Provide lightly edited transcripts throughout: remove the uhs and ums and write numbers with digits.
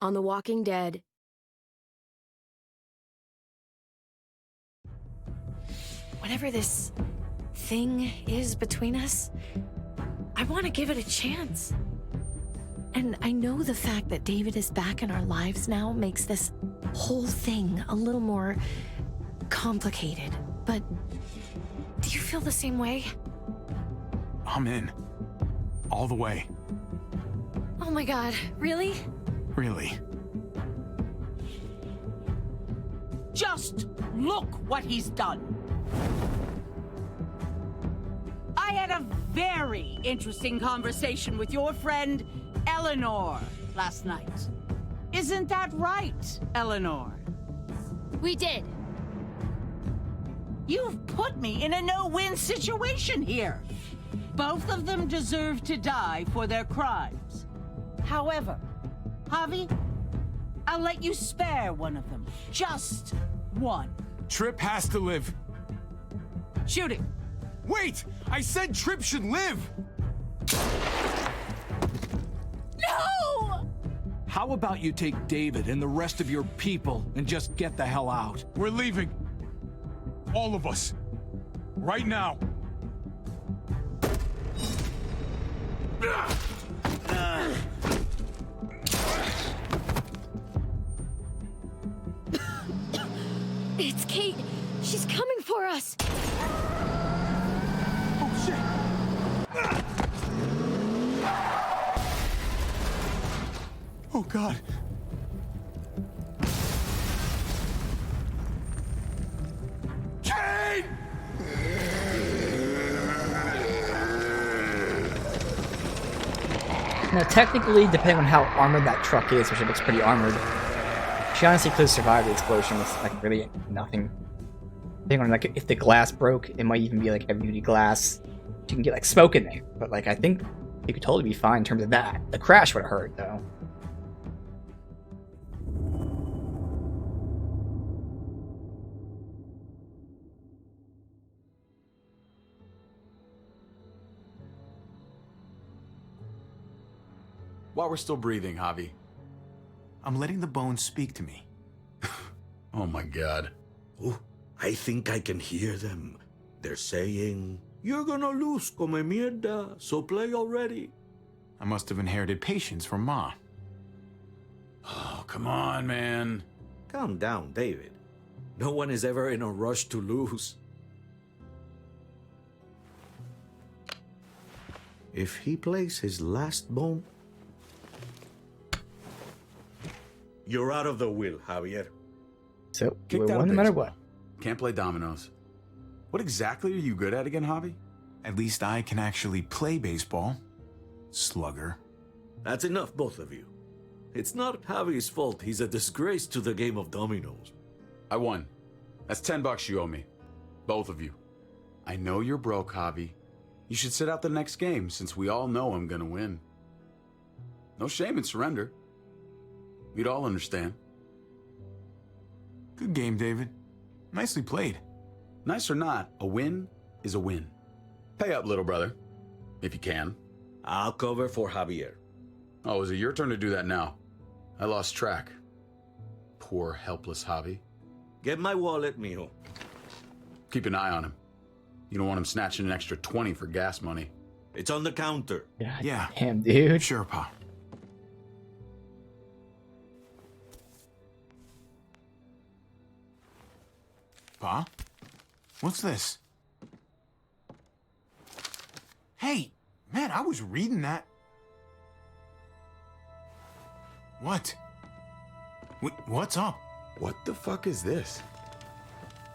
on The Walking Dead. Whatever this thing is between us, I want to give it a chance. And I know the fact that David is back in our lives now makes this whole thing a little more complicated. But do you feel the same way? I'm in. All the way. Oh my God, really? Really. Just look what he's done. I had a very interesting conversation with your friend Eleanor last night. Isn't that right, Eleanor? We did. You've put me in a no-win situation here. Both of them deserve to die for their crimes. However, Javi, I'll let you spare one of them. Just one. Tripp has to live. Shoot him. Wait! I said Tripp should live! No! How about you take David and the rest of your people and just get the hell out? We're leaving. All of us. Right now. It's Kate. She's coming for us. Oh, shit! Oh, God. Kate! Now, technically, depending on how armored that truck is, which it looks pretty armored, she honestly could survive the explosion with, like, really nothing. Depending on, like, if the glass broke, it might even be, like, heavy-duty glass. You can get, like, smoke in there. But, like, I think it could totally be fine in terms of that. The crash would have hurt, though. While we're still breathing, Javi. I'm letting the bones speak to me. Oh my God. Oh, I think I can hear them. They're saying, "You're gonna lose, come mierda, so play already." I must have inherited patience from Ma. Oh, come on, man. Calm down, David. No one is ever in a rush to lose. If he plays his last bone, you're out of the will, Javier. So, Kicked we out won of no matter baseball. what. Can't play dominoes. What exactly are you good at again, Javi? At least I can actually play baseball. Slugger. That's enough, both of you. It's not Javi's fault he's a disgrace to the game of dominoes. I won. That's $10 you owe me. Both of you. I know you're broke, Javi. You should sit out the next game, since we all know I'm gonna win. No shame in surrender. We'd all understand. Good game, David. Nicely played. Nice or not, a win is a win. Pay up, little brother. If you can. I'll cover for Javier. Oh, is it your turn to do that now? I lost track. Poor, helpless Javi. Get my wallet, mijo. Keep an eye on him. You don't want him snatching an extra 20 for gas money. It's on the counter. God Yeah. damn, dude. Sure, Pa. Pa? What's this? Hey, man, I was reading that. What? What's up? What the fuck is this?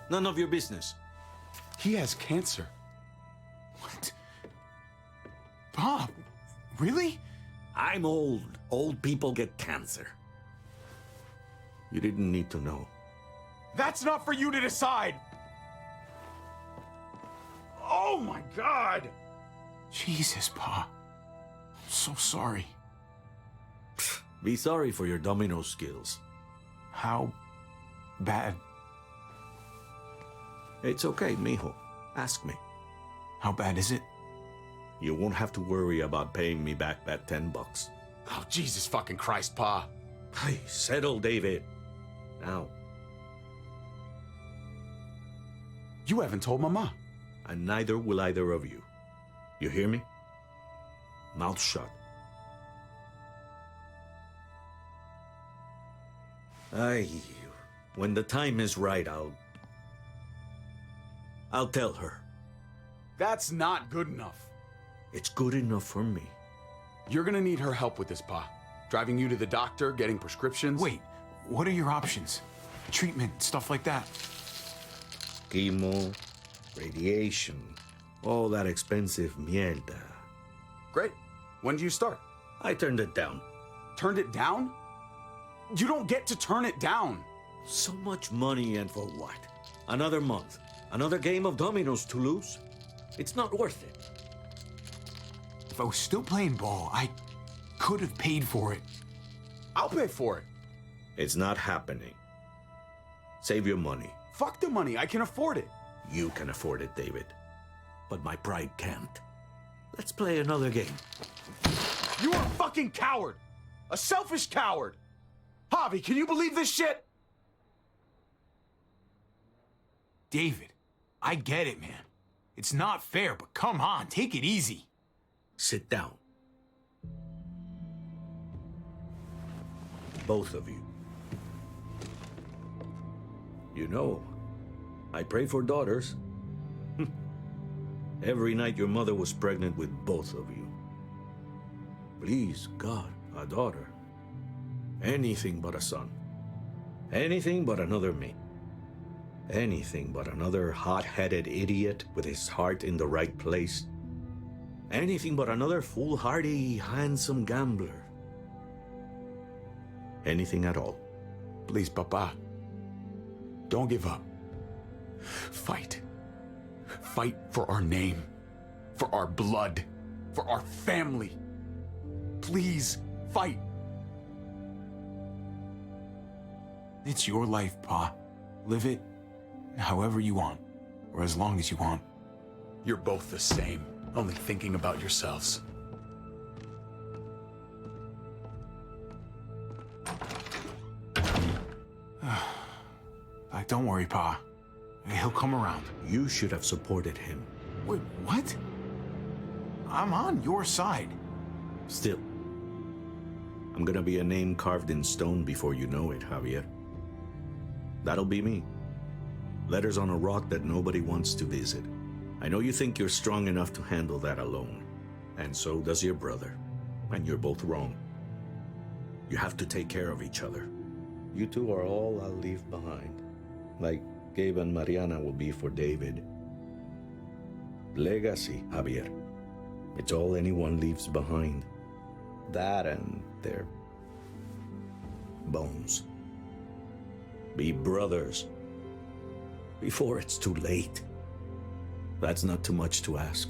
None of your business. He has cancer. What? Pa, really? I'm old. Old people get cancer. You didn't need to know. That's not for you to decide. Oh my God. Jesus, Pa. I'm so sorry. Be sorry for your domino skills. How bad? It's okay, mijo. Ask me. How bad is it? You won't have to worry about paying me back that $10. Oh, Jesus fucking Christ, Pa. Hey, settle, David. Now. You haven't told Mama. And neither will either of you. You hear me? Mouth shut. When the time is right, I'll tell her. That's not good enough. It's good enough for me. You're gonna need her help with this, Pa. Driving you to the doctor, getting prescriptions. Wait, what are your options? Treatment, stuff like that. Chemo, radiation, all that expensive mierda. Great. When do you start? I turned it down. Turned it down? You don't get to turn it down. So much money, and for what? Another month. Another game of dominoes to lose? It's not worth it. If I was still playing ball, I could have paid for it. I'll pay for it. It's not happening. Save your money. Fuck the money. I can afford it. You can afford it, David. But my pride can't. Let's play another game. You are a fucking coward. A selfish coward. Javi, can you believe this shit? David, I get it, man. It's not fair, but come on, take it easy. Sit down. Both of you. You know, I pray for daughters. Every night your mother was pregnant with both of you. Please, God, a daughter. Anything but a son. Anything but another me. Anything but another hot-headed idiot with his heart in the right place. Anything but another foolhardy, handsome gambler. Anything at all. Please, Papa. Don't give up. Fight. Fight for our name. For our blood. For our family. Please, fight. It's your life, Pa. Live it however you want, or as long as you want. You're both the same, only thinking about yourselves. Don't worry, Pa. He'll come around. You should have supported him. Wait, what? I'm on your side. Still, I'm gonna be a name carved in stone before you know it, Javier. That'll be me. Letters on a rock that nobody wants to visit. I know you think you're strong enough to handle that alone. And so does your brother. And you're both wrong. You have to take care of each other. You two are all I'll leave behind. Like Gabe and Mariana will be for David. Legacy, Javier. It's all anyone leaves behind. That and their bones. Be brothers. Before it's too late. That's not too much to ask.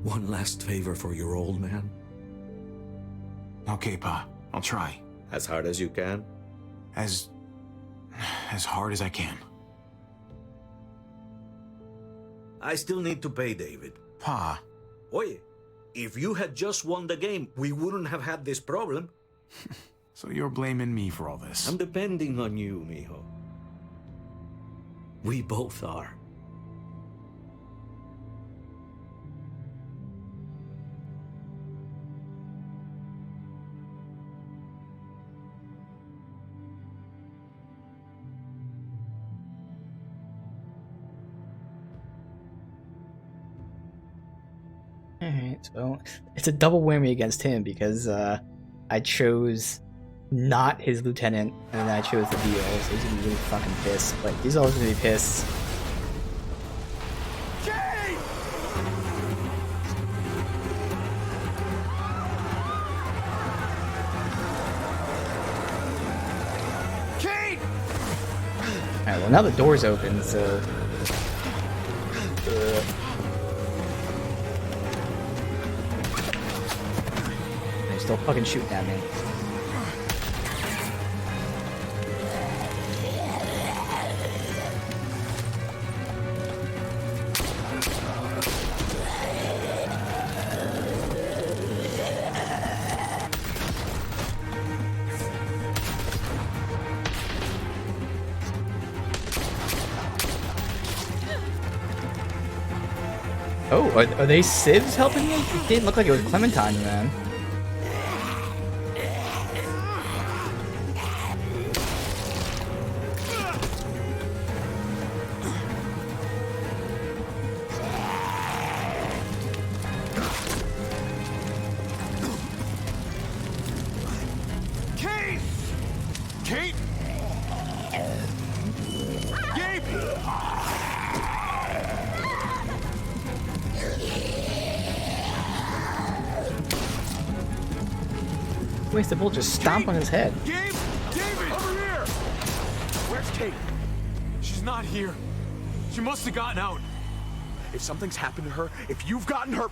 One last favor for your old man. Okay, Pa. I'll try. As hard as you can. As hard as I can. I still need to pay David. Pa. Oye, if you had just won the game, we wouldn't have had this problem. So you're blaming me for all this? I'm depending on you, mijo. We both are. Alright, so it's a double whammy against him because I chose not his lieutenant and then I chose the deal, so he's gonna be really fucking pissed. But he's always gonna be pissed. Alright, well now the door's open, so they're still fucking shooting at me. Oh, are they Civs helping you? It didn't look like it was Clementine, man. Kate! Kate! Gabe! Waste the bullet, just stomp on his head. Gabe! David! Over here! Where's Kate? She's not here. She must have gotten out. If something's happened to her, if you've gotten her...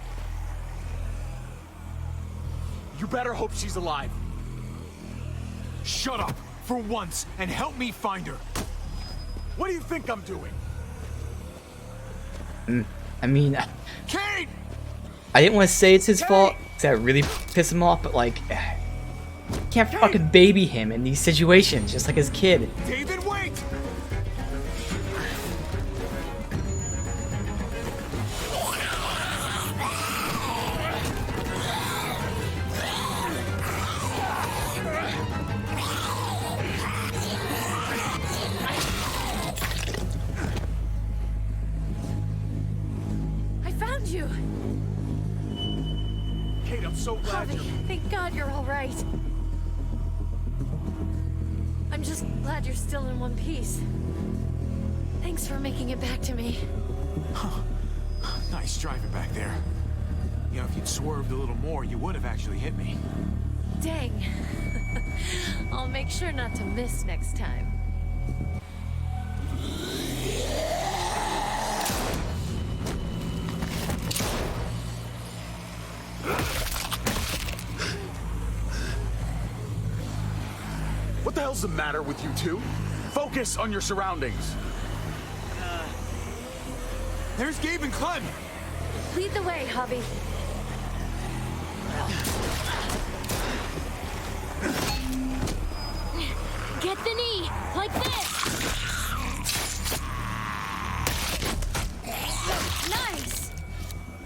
You better hope she's alive. Shut up for once and help me find her. What do you think I'm doing? I mean, Kate! I didn't want to say it's his fault, because that really pissed him off, but like, can't fucking baby him in these situations, just like his kid. David, wait! I found you. Kate, I'm so glad Javi, you're... thank God you're all right. I'm just glad you're still in one piece. Thanks for making it back to me. Nice driving back there. You know, if you'd swerved a little more, you would have actually hit me. Dang. I'll make sure not to miss next time. What the hell's the matter with you two? Focus on your surroundings. There's Gabe and Clem. Lead the way, Javi. Get the knee, like this. Nice.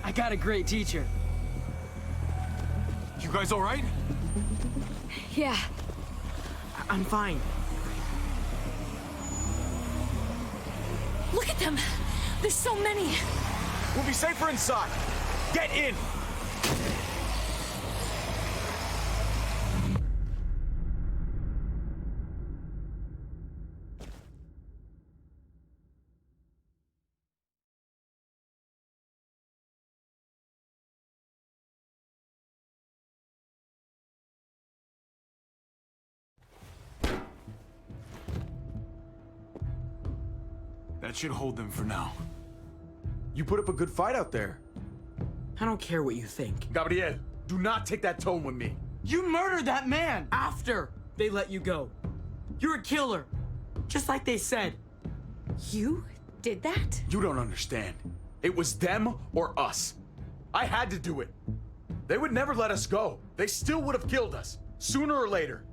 I got a great teacher. You guys all right? Yeah. I'm fine. Look at them. There's so many. We'll be safer inside. Get in. That should hold them for now. You put up a good fight out there. I don't care what you think. Gabriel, do not take that tone with me. You murdered that man after they let you go. You're a killer, just like they said. You did that? You don't understand. It was them or us. I had to do it. They would never let us go. They still would have killed us, sooner or later.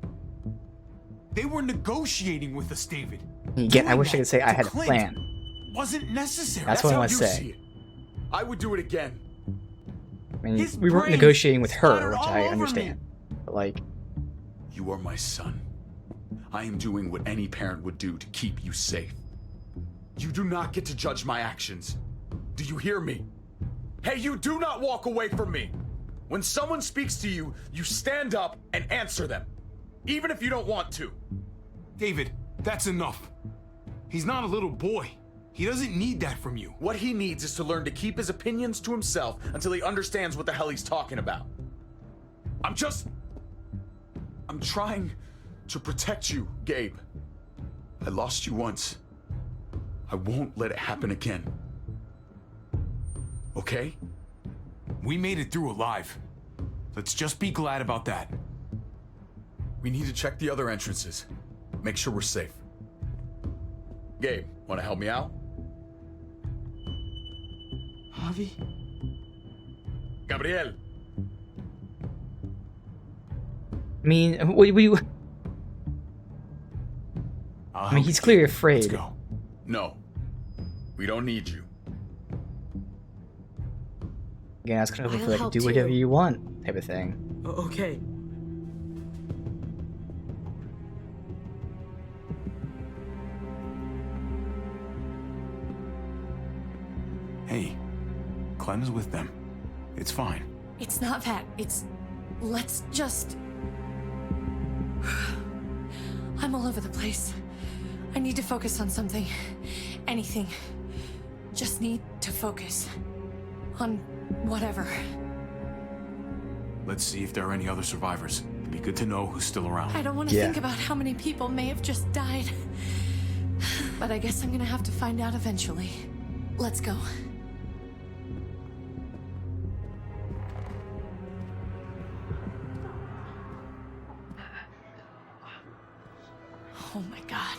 They were negotiating with us, David. Again, I Doing wish I that could say I to had a Clint plan. wasn't necessary. That's what I how want to you say. see it. I would do it again. I mean, His we weren't brain negotiating with her, splattered which all I over understand. But like, You are my son. I am doing what any parent would do to keep you safe. You do not get to judge my actions. Do you hear me? Hey, you do not walk away from me. When someone speaks to you, you stand up and answer them, even if you don't want to. David, that's enough. He's not a little boy. He doesn't need that from you. What he needs is to learn to keep his opinions to himself until he understands what the hell he's talking about. I'm trying to protect you, Gabe. I lost you once. I won't let it happen again. Okay? We made it through alive. Let's just be glad about that. We need to check the other entrances. Make sure we're safe. Gabe, want to help me out? Javi? Gabriel. I mean, I mean, he's clearly afraid. Let's go. No. We don't need you. Again, I was kind of hoping for I'll like help do whatever too. you want type of thing. Okay. Hey, Clem's with them. It's fine. It's not that. It's. Let's just. I'm all over the place. I need to focus on something. Anything. Just need to focus. On whatever. Let's see if there are any other survivors. It'd be good to know who's still around. I don't want to Yeah. think about how many people may have just died. But I guess I'm gonna have to find out eventually. Let's go. Oh my god.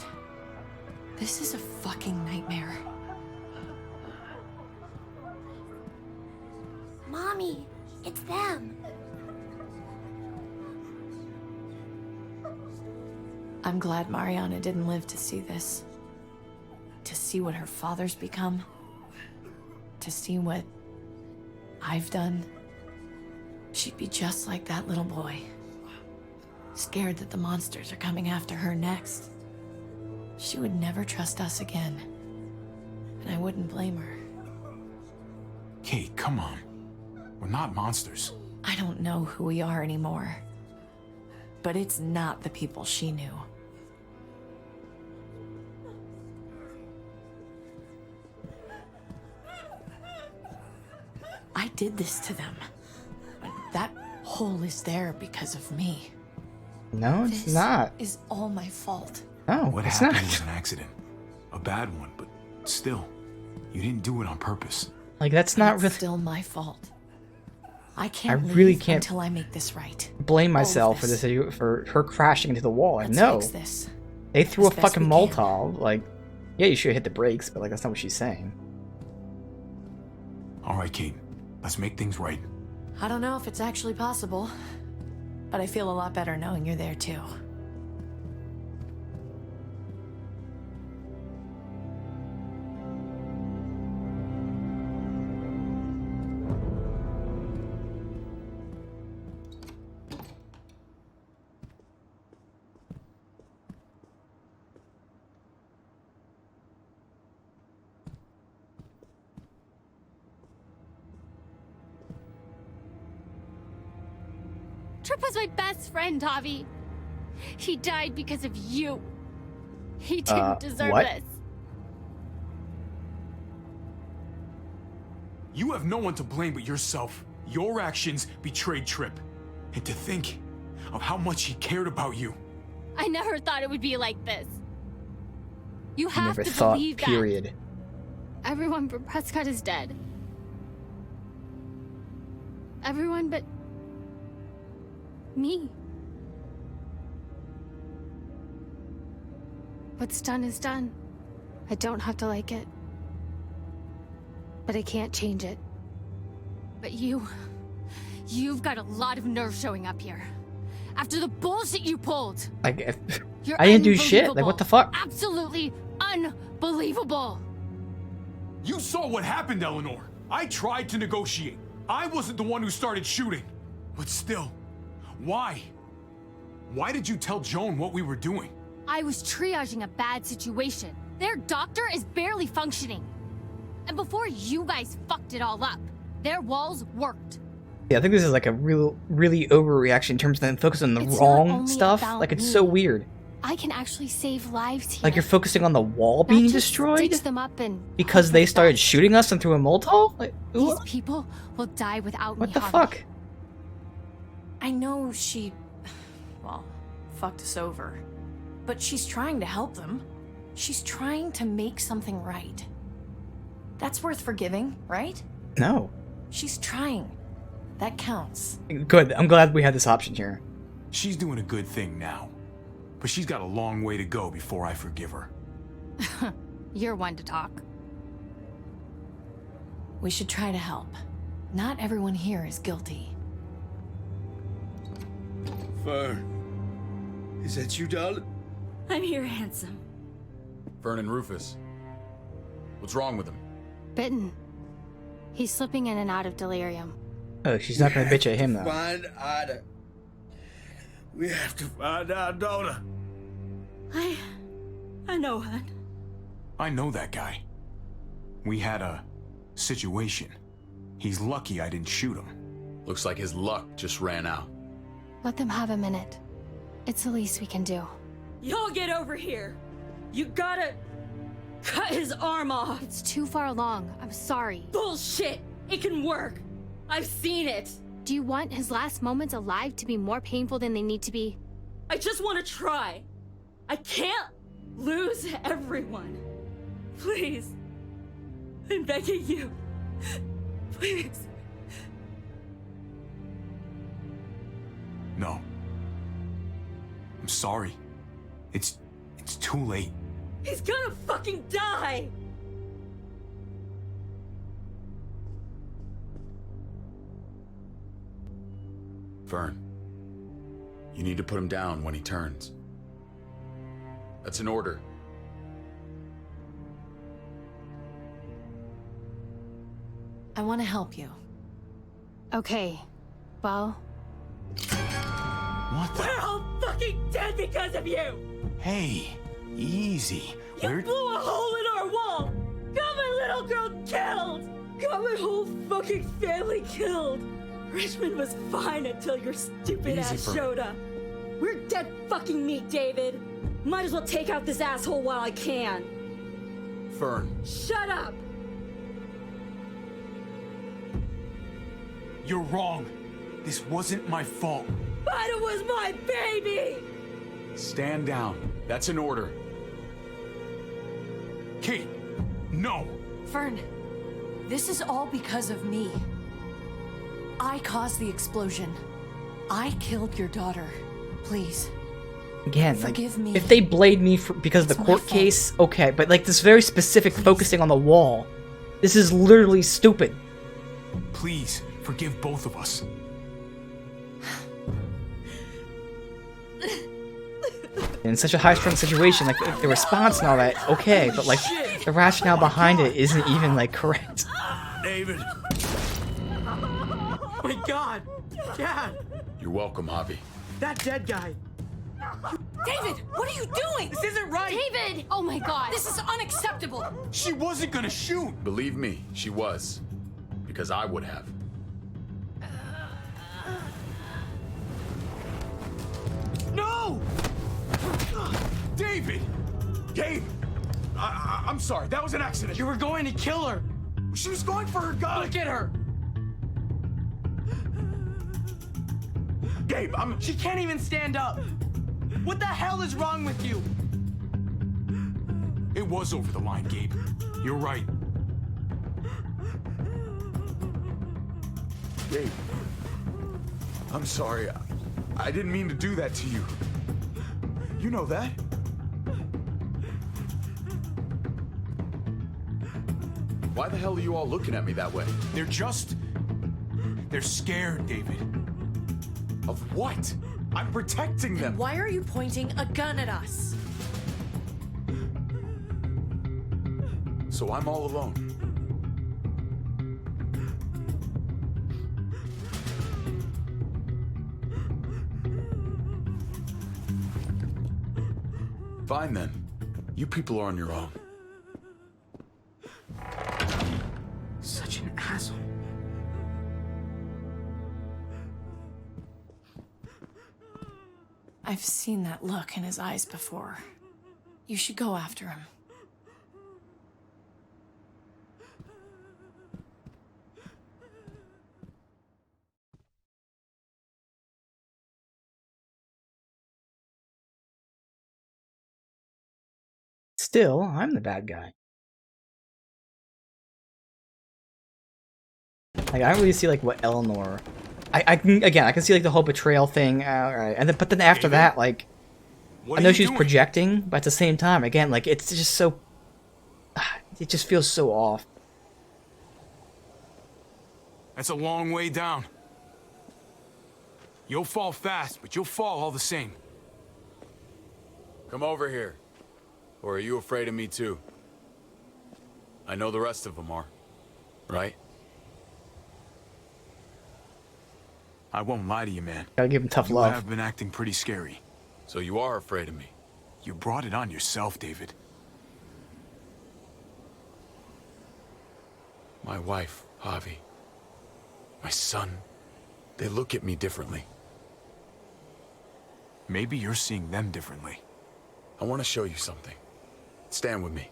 This is a fucking nightmare. Mommy, it's them. I'm glad Mariana didn't live to see this. To see what her father's become. To see what I've done. She'd be just like that little boy. Scared that the monsters are coming after her next. She would never trust us again. And I wouldn't blame her. Kate, come on. We're not monsters. I don't know who we are anymore. But it's not the people she knew. I did this to them. But that hole is there because of me. No, it's This not. is all my fault. No, What it's happened not. was an accident. A bad one, but still. You didn't do it on purpose. Like that's not It's really. still my fault. I can't really leave can't until I make this right. Blame All of myself for this. this for her crashing into the wall. Like, Let's no, fix this. they threw a as best fucking we can. Molotov. Like, yeah, you should hit the brakes, but like that's not what she's saying. All right, Kate. Let's make things right. I don't know if it's actually possible, but I feel a lot better knowing you're there too. Trip was my best friend, Javi. He died because of you. He didn't deserve what? this. You have no one to blame but yourself. Your actions betrayed Trip. And to think of how much he cared about you. I never thought it would be like this. You I have never to thought. believe Period. that. Everyone but Prescott is dead. Everyone but me. What's done is done. I don't have to like it. But I can't change it. But you've got a lot of nerve showing up here. After the bullshit you pulled. Like, if, You're I didn't do shit. Like, what the fuck? Absolutely unbelievable. You saw what happened, Eleanor. I tried to negotiate. I wasn't the one who started shooting. But still, why? Why did you tell Joan what we were doing? I was triaging a bad situation. Their doctor is barely functioning. And before you guys fucked it all up, their walls worked. Yeah, I think this is like a really overreaction in terms of them focusing on the It's not wrong only stuff. about Like, it's me. so weird. I can actually save lives here. Like, you're focusing on the wall Not being just destroyed stitch them up and because hope they for the started best. shooting us and threw a Molotov. Like, These wh- people will die without me. what the Javi. fuck? I know she, well, fucked us over. But she's trying to help them. She's trying to make something right. That's worth forgiving, right? No. She's trying. That counts. Good. I'm glad we had this option here. She's doing a good thing now. But she's got a long way to go before I forgive her. You're one to talk. We should try to help. Not everyone here is guilty. Fern, is that you, darling? I'm here, handsome. Vernon Rufus. What's wrong with him? Bitten. He's slipping in and out of delirium. Oh, she's not gonna bitch at him though. Find Ida. We have to find our daughter. I know, hon. I know that guy. We had a situation. He's lucky I didn't shoot him. Looks like his luck just ran out. Let them have a minute. It's the least we can do. Y'all get over here. You gotta cut his arm off. It's too far along. I'm sorry. Bullshit. It can work. I've seen it. Do you want his last moments alive to be more painful than they need to be? I just want to try. I can't lose everyone. Please. I'm begging you. Please. No. I'm sorry. It's too late. He's gonna fucking die! Vern, you need to put him down when he turns. That's an order. I want to help you. Okay. Well, What the? We're all fucking dead because of you! Hey, easy. You blew a hole in our wall! Got my little girl killed! Got my whole fucking family killed! Richmond was fine until your stupid ass showed up. We're dead fucking meat, David. Might as well take out this asshole while I can. Vern. Shut up! You're wrong. This wasn't my fault. But it was my baby! Stand down. That's an order. Kate, no. Fern, this is all because of me. I caused the explosion. I killed your daughter. Please. Again, Forgive like, me. if they blade me because of the It's my court fault. case, okay, but like this very specific focusing on the wall, this is literally stupid. Please, forgive both of us. In such a high-strung situation, like the response and all that, okay, but like the rationale behind it isn't even like correct. David. Oh my god! Dad! You're welcome, Javi. That dead guy! David, what are you doing? This isn't right! David! Oh my god! This is unacceptable. She wasn't gonna shoot. Believe me, she was. Because I would have. No! David! Gabe! I'm sorry, that was an accident. You were going to kill her! She was going for her gun. Look at her! Gabe, She can't even stand up! What the hell is wrong with you? It was over the line, Gabe. You're right. Gabe. I'm sorry. I didn't mean to do that to you. You know that. Why the hell are you all looking at me that way? They're scared, David. Of what? I'm protecting them. Why are you pointing a gun at us? So I'm all alone. Fine then. You people are on your own. Such an asshole. I've seen that look in his eyes before. You should go after him. Still, I'm the bad guy. Like, I don't really see like what Eleanor. I can see like the whole betrayal thing, alright, and then but then after that, like, I know she's projecting, but at the same time, again, like it's just so. It just feels so off. That's a long way down. You'll fall fast, but you'll fall all the same. Come over here. Or are you afraid of me too? I know the rest of them are. Right? I won't lie to you, man. Gotta give him tough You love. have been acting pretty scary. So you are afraid of me? You brought it on yourself, David. My wife, Javi. My son. They look at me differently. Maybe you're seeing them differently. I want to show you something. Stand with me.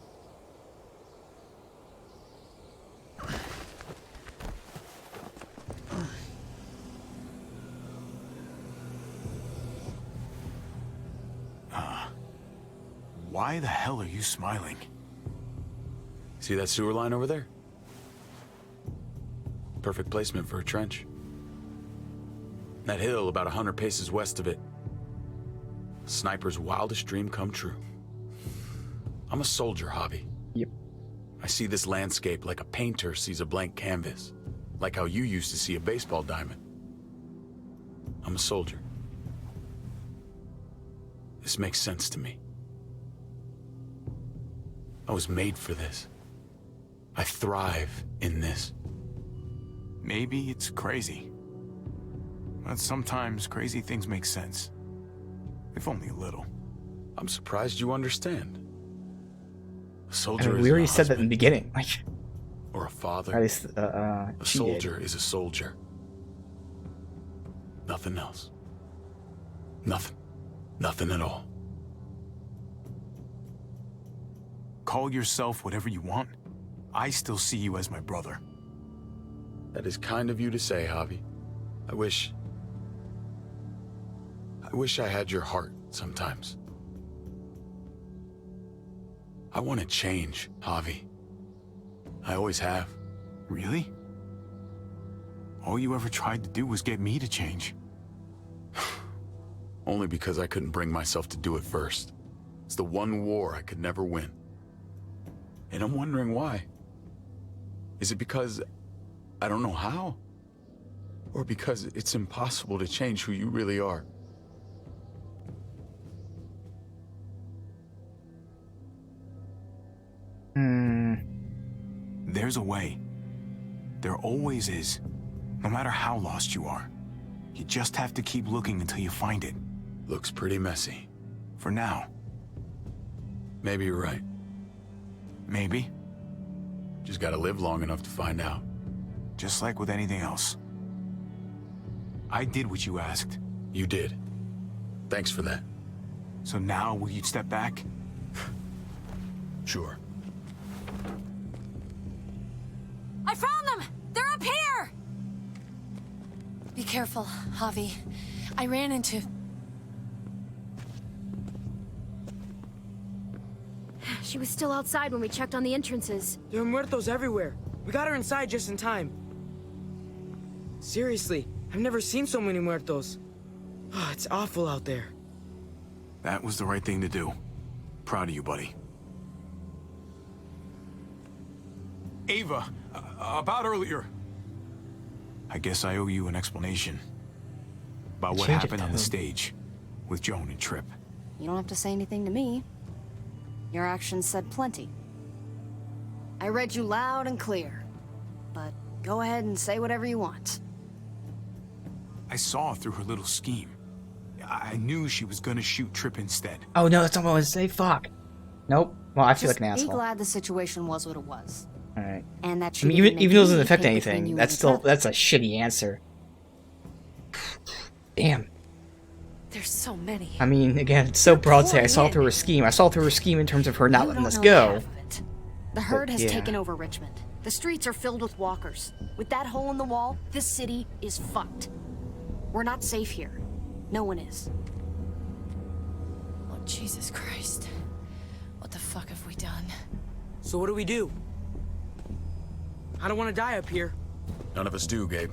Why the hell are you smiling? See that sewer line over there? Perfect placement for a trench. That hill about 100 paces west of it. Sniper's wildest dream come true. I'm a soldier, Javi. Yep. I see this landscape like a painter sees a blank canvas. Like how you used to see a baseball diamond. I'm a soldier. This makes sense to me. I was made for this. I thrive in this. Maybe it's crazy. But sometimes crazy things make sense. If only a little. I'm surprised you understand. A I soldier mean, is we already a said that in the husband, beginning. Like, or a father. at least, A she did. soldier is a soldier. Nothing else. Nothing. Nothing at all. Call yourself whatever you want. I still see you as my brother. That is kind of you to say, Javi. I wish I had your heart sometimes. I want to change, Javi. I always have. Really? All you ever tried to do was get me to change. Only because I couldn't bring myself to do it first. It's the one war I could never win. And I'm wondering why. Is it because I don't know how? Or because it's impossible to change who you really are? There's a way. There always is. No matter how lost you are. You just have to keep looking until you find it. Looks pretty messy. For now. Maybe you're right. Maybe. Just gotta live long enough to find out. Just like with anything else. I did what you asked. You did. Thanks for that. So now, will you step back? Sure. I found them! They're up here! Be careful, Javi. I ran into... She was still outside when we checked on the entrances. There are muertos everywhere. We got her inside just in time. Seriously, I've never seen so many muertos. Oh, it's awful out there. That was the right thing to do. Proud of you, buddy. Ava, about earlier. I guess I owe you an explanation. About what Change of happened on the tone. stage with Joan and Tripp. You don't have to say anything to me. Your actions said plenty. I read you loud and clear. But go ahead and say whatever you want. I saw through her little scheme. I knew she was gonna shoot Tripp instead. Oh no, that's not what I was saying. Fuck. Nope. Well, I feel like Just an be asshole. glad the situation was what it was. All right. And that I she mean, didn't even make though it doesn't any affect pick between anything, you that's and still Tripp. that's a shitty answer. Damn. There's so many. I mean, again, it's so broad. Say I pouring saw in. through her scheme. I saw through her scheme in terms of her not You letting don't us know go. half of it. The herd has yeah. taken over Richmond. The streets are filled with walkers. With that hole in the wall, this city is fucked. We're not safe here. No one is. Oh, Jesus Christ. What the fuck have we done? So what do we do? I don't want to die up here. None of us do, Gabe.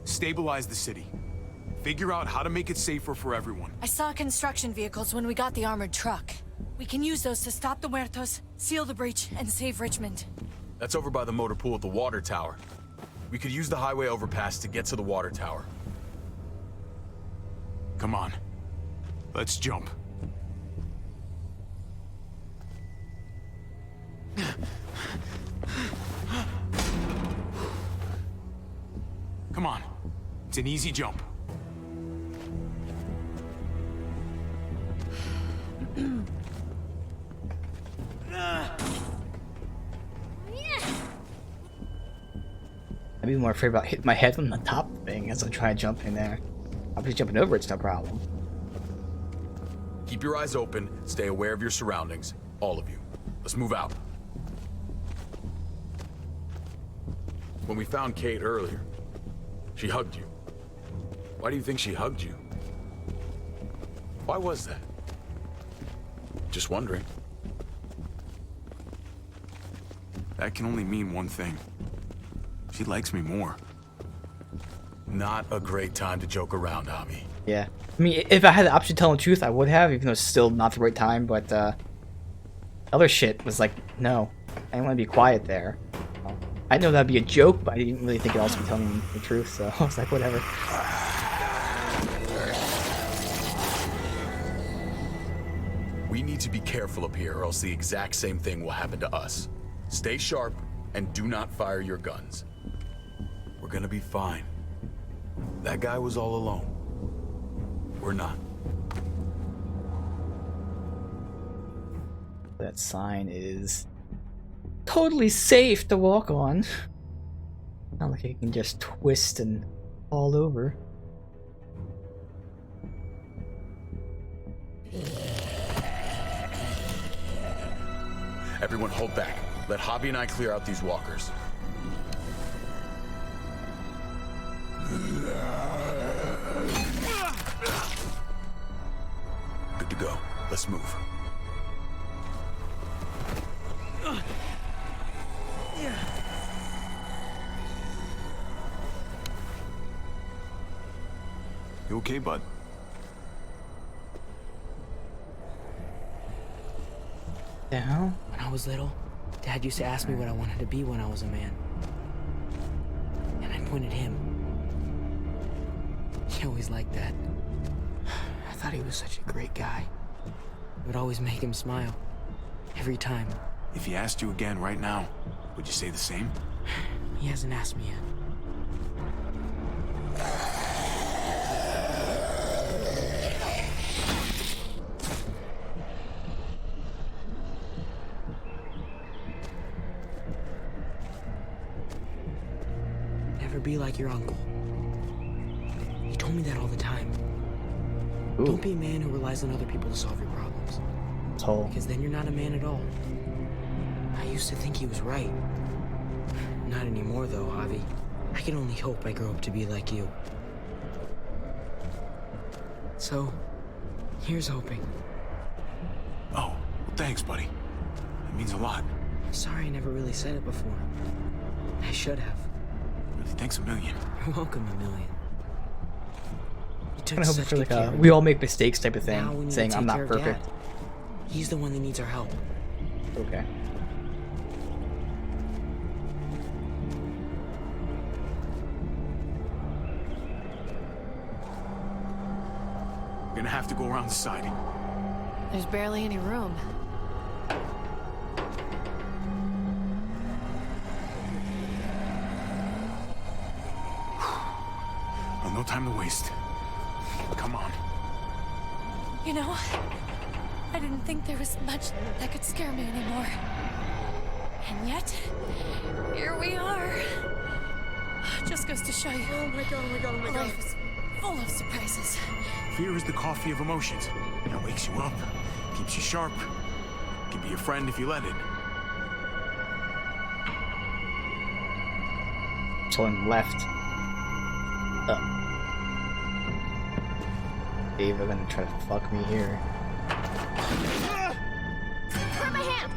Stabilize the city. Figure out how to make it safer for everyone. I saw construction vehicles when we got the armored truck. We can use those to stop the muertos, seal the breach, and save Richmond. That's over by the motor pool at the water tower. We could use the highway overpass to get to the water tower. Come on. Let's jump. Come on. It's an easy jump. I'd be more afraid about hitting my head on the top thing as I try to jump in there. I'll be jumping over, it's no problem. Keep your eyes open, stay aware of your surroundings. All of you. Let's move out. When we found Kate earlier, she hugged you. Why do you think she hugged you? Why was that? Just wondering. That can only mean one thing. She likes me more. Not a great time to joke around, Javi. Yeah. I mean, if I had the option to tell the truth, I would have, even though it's still not the right time, but, other shit was like, no. I didn't want to be quiet there. I know that'd be a joke, but I didn't really think it'd also be telling me the truth, so I was like, whatever. We need to be careful up here, or else the exact same thing will happen to us. Stay sharp, and do not fire your guns. We're gonna be fine. That guy was all alone. We're not. That sign is totally safe to walk on. Not like it can just twist and fall over. Everyone hold back. Let Javi and I clear out these walkers. Good to go. Let's move. You okay, bud? The hell? When I was little, Dad used to ask me what I wanted to be when I was a man. And I'd point at him. He always liked that. I thought he was such a great guy. It would always make him smile. Every time. If he asked you again right now, would you say the same? He hasn't asked me yet. Never be like your uncle. He told me that all the time. Ooh. Don't be a man who relies on other people to solve your problems. Toll. Because then you're not a man at all. I used to think he was right. Not anymore, though, Javi. I can only hope I grow up to be like you. So, here's hoping. Oh, well, thanks, buddy. That means a lot. Sorry I never really said it before. I should have. Really, thanks a million. You're welcome, a million. You took I hope such it's like good care a of we me. all make mistakes type of Now we thing, need saying to I'm take not care of perfect. Dad. He's the one that needs our help. Okay. We're gonna have to go around the side. There's barely any room. Well, no time to waste. Come on. You know, I didn't think there was much that could scare me anymore. And yet, here we are. Just goes to show you. Oh my god, oh my god, oh my god. Life is full of surprises. Fear is the coffee of emotions. It wakes you up, keeps you sharp, can be a friend if you let it. Someone left. Dave are gonna try to fuck me here. Grab my hand!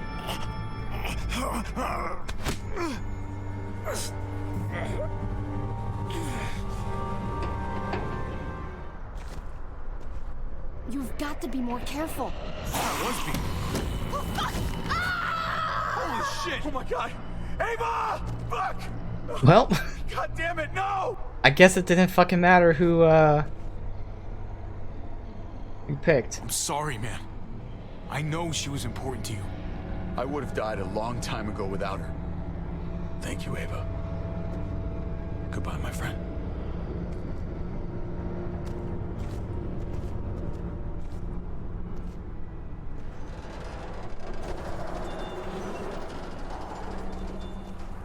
You've got to be more careful. Holy shit! Oh my god! Ava! Fuck! Well, God damn it, no! I guess it didn't fucking matter who picked. I'm sorry, man. I know she was important to you. I would have died a long time ago without her. Thank you, Ava. Goodbye, my friend.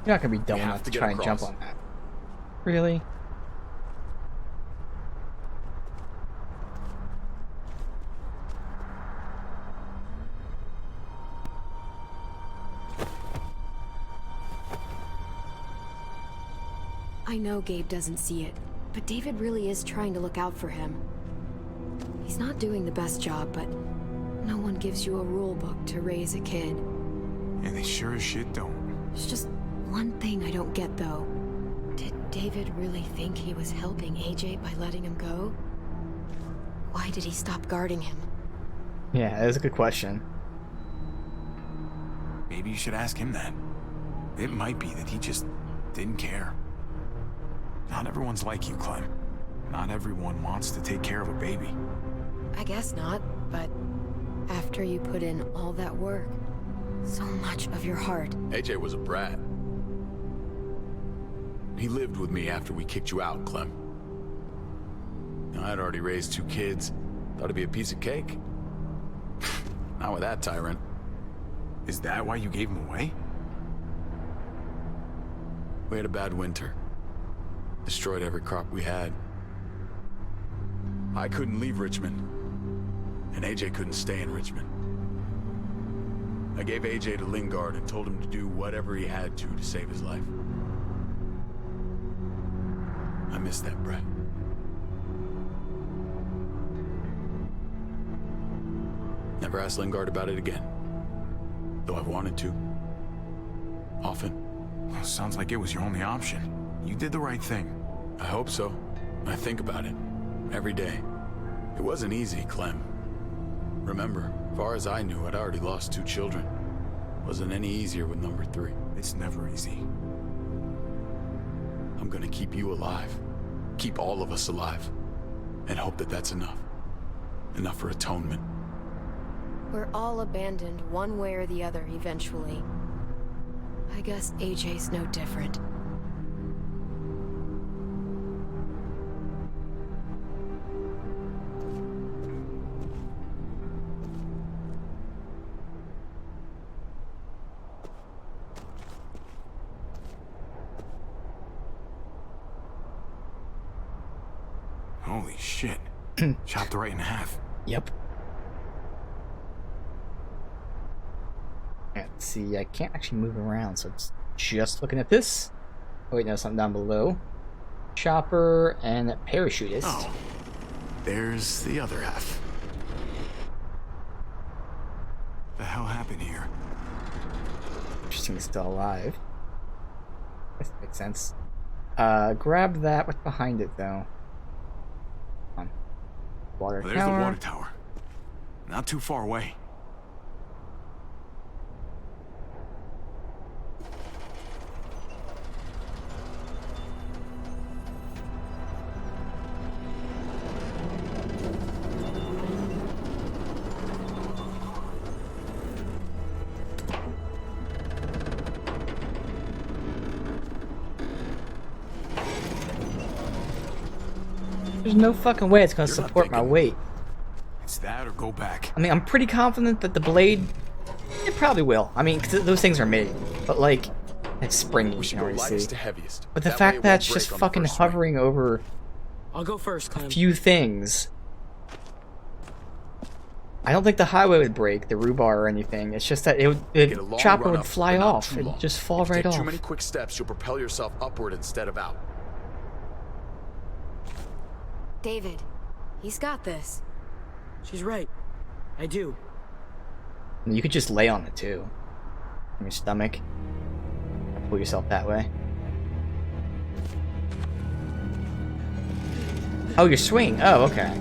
You're not gonna be dumb We enough have to to try get and jump across. on that. Really? I know Gabe doesn't see it, but David really is trying to look out for him. He's not doing the best job, but no one gives you a rule book to raise a kid. And they sure as shit don't. There's just one thing I don't get, though. Did David really think he was helping AJ by letting him go? Why did he stop guarding him? Yeah, that is a good question. Maybe you should ask him that. It might be that he just didn't care. Not everyone's like you, Clem. Not everyone wants to take care of a baby. I guess not, but after you put in all that work, so much of your heart. AJ was a brat. He lived with me after we kicked you out, Clem. I'd already raised 2 kids. Thought it'd be a piece of cake. Not with that tyrant. Is that why you gave him away? We had a bad winter. Destroyed every crop we had. I couldn't leave Richmond. And AJ couldn't stay in Richmond. I gave AJ to Lingard and told him to do whatever he had to save his life. I miss that brat. Never asked Lingard about it again. Though I've wanted to. Often. Well, sounds like it was your only option. You did the right thing. I hope so. I think about it. Every day. It wasn't easy, Clem. Remember, far as I knew, I'd already lost 2 children. Wasn't any easier with number 3. It's never easy. I'm gonna keep you alive. Keep all of us alive. And hope that that's enough. Enough for atonement. We're all abandoned one way or the other eventually. I guess AJ's no different. Holy shit. Chopped right in half. Yep. Let's see, I can't actually move around, so it's just looking at this. Oh wait, no, something down below. Chopper and parachutist. Oh, there's the other half. The hell happened here? Interesting, he's still alive. That makes sense. Grab that. What's behind it, though? Come on. Water Well, there's tower. the water tower. Not too far away. There's no fucking way it's gonna You're not support my thinking. weight. It's that or go back. I mean, I'm pretty confident that the blade, it probably will. I mean, 'cause those things are made, but like, it's springy, We should you go know, you lightest see. to heaviest. But the That way fact it that won't it's just break on the fucking first swing. hovering over I'll go first, a Clem. few things. I don't think the highway would break, the rhubar or anything. It's just that Get a the long chopper run would up, fly but not off. too It'd long. just fall If you right take off. too many quick steps, you'll propel yourself upward instead of out. David, he's got this. She's right. I do. You could just lay on it too. On your stomach. Pull yourself that way. Oh, you're swinging. Oh, okay.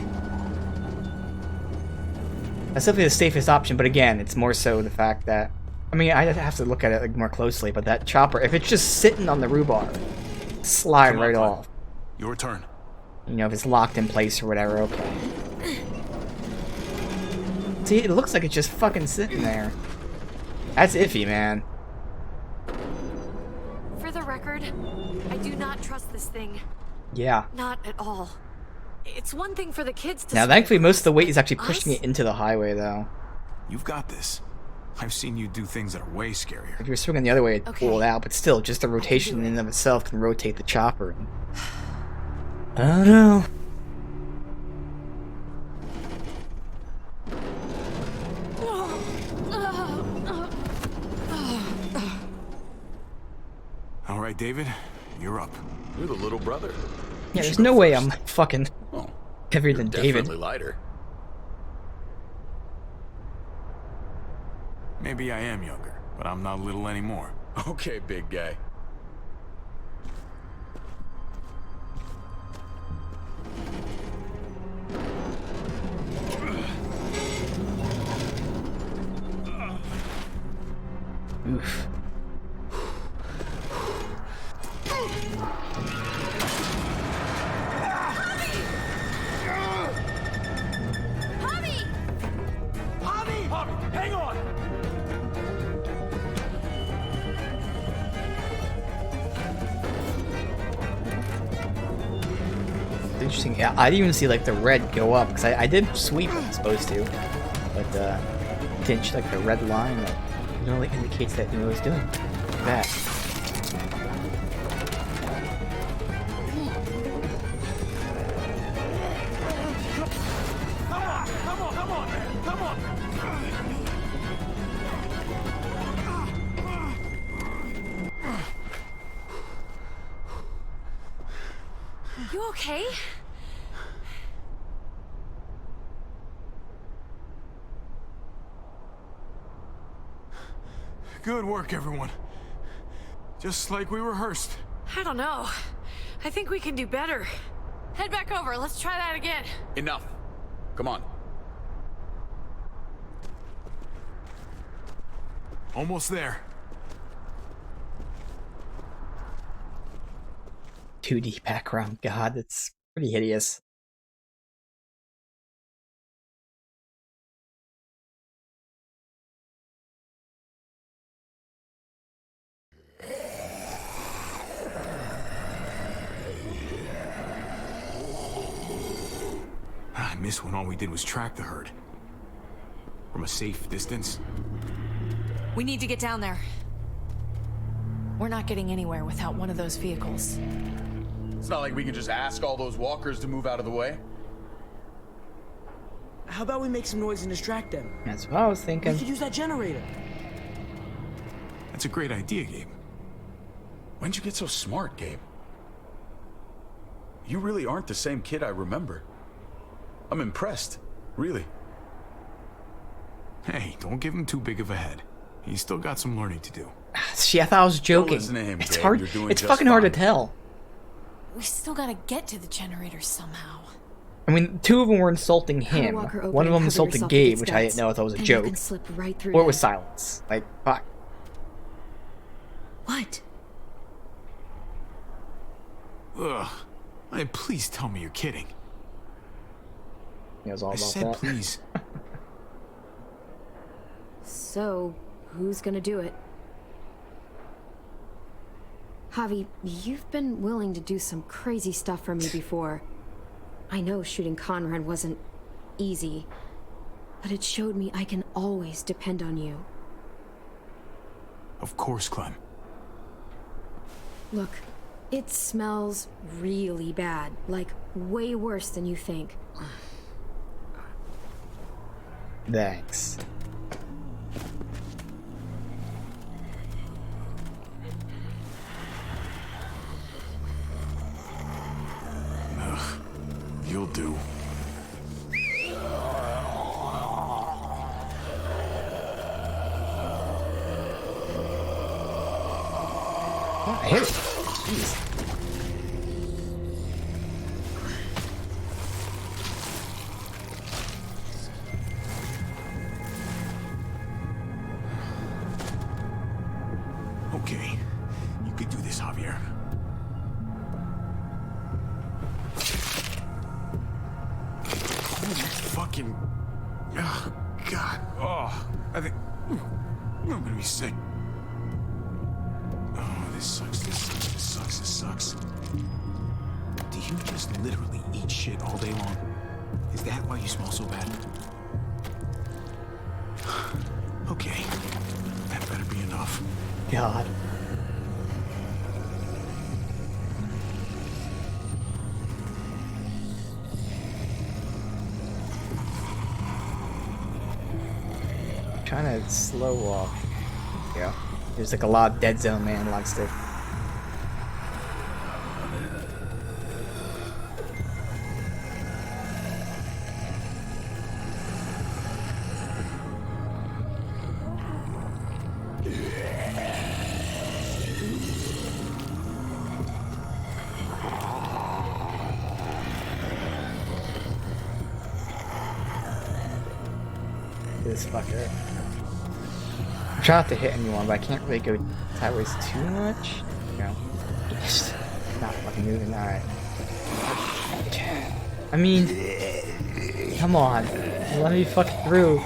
That's definitely the safest option, but again, it's more so the fact that... I mean, I have to look at it like, more closely, but that chopper, if it's just sitting on the rhubar, slide Come on, right Clem. off. Your turn. You know, if it's locked in place or whatever, okay. See, it looks like it's just fucking sitting there. That's iffy, man. For the record, I do not trust this thing. Yeah. Not at all. It's one thing for the kids to Now, swim thankfully, most of the weight is across. actually pushing Us? it into the highway, though. You've got this. I've seen you do things that are way scarier. If you're swinging the other way, it'd Okay. pull it out, but still, just the rotation in and of itself can rotate the chopper. I don't know. All right, David, you're up. You're the little brother. Yeah, there's no way I'm fucking Oh, heavier you're than David. definitely lighter. Maybe I am younger, but I'm not little anymore. Okay, big guy. Oof. Hang on! It's interesting. Yeah, I didn't even see like the red go up because I did sweep when I was supposed to, but didn't like the red line that normally indicates that you know what it's doing. Like that. Come on, man! Come on! You okay? Good work, everyone. Just like we rehearsed. I don't know. I think we can do better. Head back over. Let's try that again. Enough. Come on. Almost there. 2D background. God, it's pretty hideous. I miss when all we did was track the herd. From a safe distance. We need to get down there. We're not getting anywhere without one of those vehicles. It's not like we can just ask all those walkers to move out of the way. How about we make some noise and distract them? That's what I was thinking. We could use that generator. That's a great idea, Gabe. When'd you get so smart, Gabe? You really aren't the same kid I remember. I'm impressed, really. Hey, don't give him too big of a head. He's still got some learning to do. See, I thought I was joking. listen to him, It's Gabe. hard. You're doing It's just fucking hard to fine. tell. We still gotta get to the generator somehow. I mean, two of them were insulting How to him. walk her open One of and them cover insulted yourself Gabe, with which its I didn't know. I thought it was a and you joke. can slip right through Or it that. was silence. Like, fuck. What? Ugh. Hey, please tell me you're kidding. It was all I about said that. please. So, who's gonna do it? Javi, you've been willing to do some crazy stuff for me before. I know shooting Conrad wasn't easy, but it showed me I can always depend on you. Of course, Clem. Look, it smells really bad, like way worse than you think. Thanks. Ugh. You'll do. Oh, I hit it. Jeez. Okay. You could do this, Javier. Holy fucking... Oh, God. Oh, I think... I'm gonna be sick. Oh, this sucks, this sucks, this sucks, this sucks. Do you just literally eat shit all day long? Is that why you smell so bad? Okay, god. Trying to slow walk. Yeah. There's like a lot of dead zone man likes to. This fucker. I'm trying not to hit anyone, but I can't really go sideways too much. You know, just not fucking moving. Alright. I mean, come on. Let me fuck through.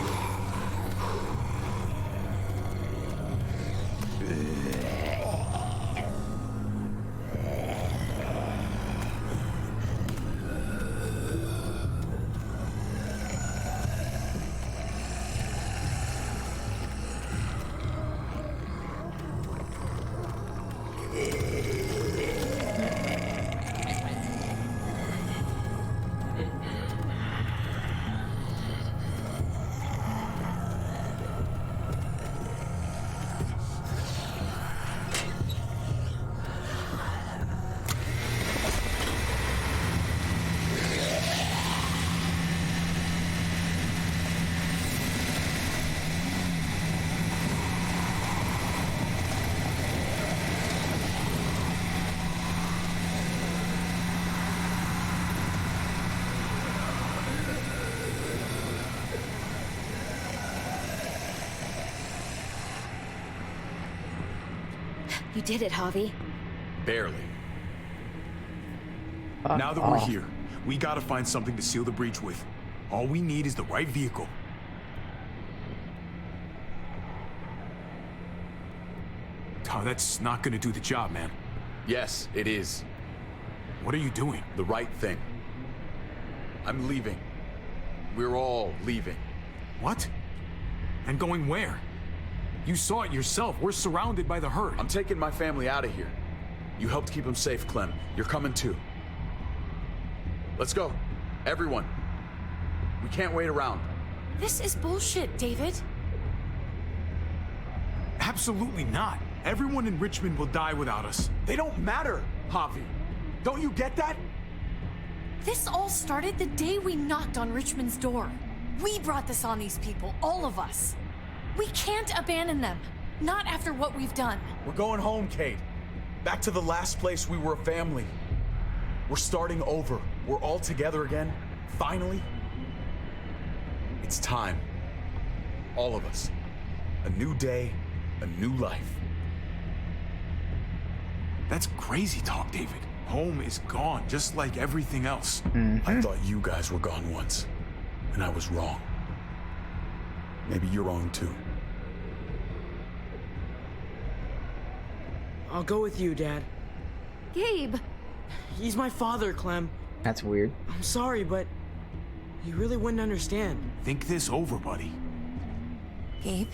You did it, Javi. Barely. Now that we're here, we gotta find something to seal the breach with. All we need is the right vehicle. Oh, that's not gonna do the job, man. Yes, it is. What are you doing? The right thing. I'm leaving. We're all leaving. What? And going where? You saw it yourself. We're surrounded by the herd. I'm taking my family out of here. You helped keep them safe, Clem. You're coming too. Let's go. Everyone. We can't wait around. This is bullshit, David. Absolutely not. Everyone in Richmond will die without us. They don't matter, Javi. Don't you get that? This all started the day we knocked on Richmond's door. We brought this on these people, all of us. We can't abandon them. Not after what we've done. We're going home, Kate. Back to the last place we were a family. We're starting over. We're all together again. Finally. It's time. All of us. A new day, a new life. That's crazy talk, David. Home is gone, just like everything else. I thought you guys were gone once, and I was wrong. Maybe you're wrong too. I'll go with you, Dad. Gabe! He's my father, Clem. That's weird. I'm sorry, but you really wouldn't understand. Think this over, buddy. Gabe,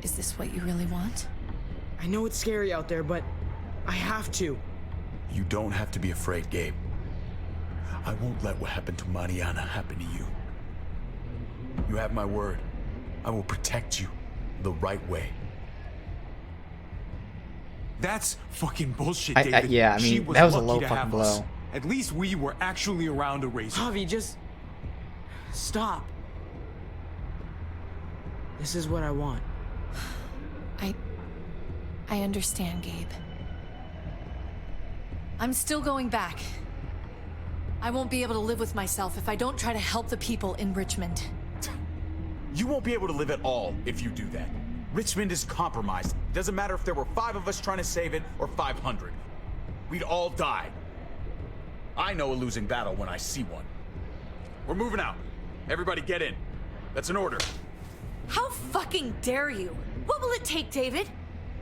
is this what you really want? I know it's scary out there, but I have to. You don't have to be afraid, Gabe. I won't let what happened to Mariana happen to you. You have my word. I will protect you the right way. That's fucking bullshit, David. Yeah, I She mean, that was a lucky low to fucking have us. blow. At least we were actually around to raise her. Javi, just stop. This is what I want. I understand, Gabe. I'm still going back. I won't be able to live with myself if I don't try to help the people in Richmond. You won't be able to live at all if you do that. Richmond is compromised. Doesn't matter if there were 5 of us trying to save it or 500. We'd all die. I know a losing battle when I see one. We're moving out. Everybody get in. That's an order. How fucking dare you? What will it take, David?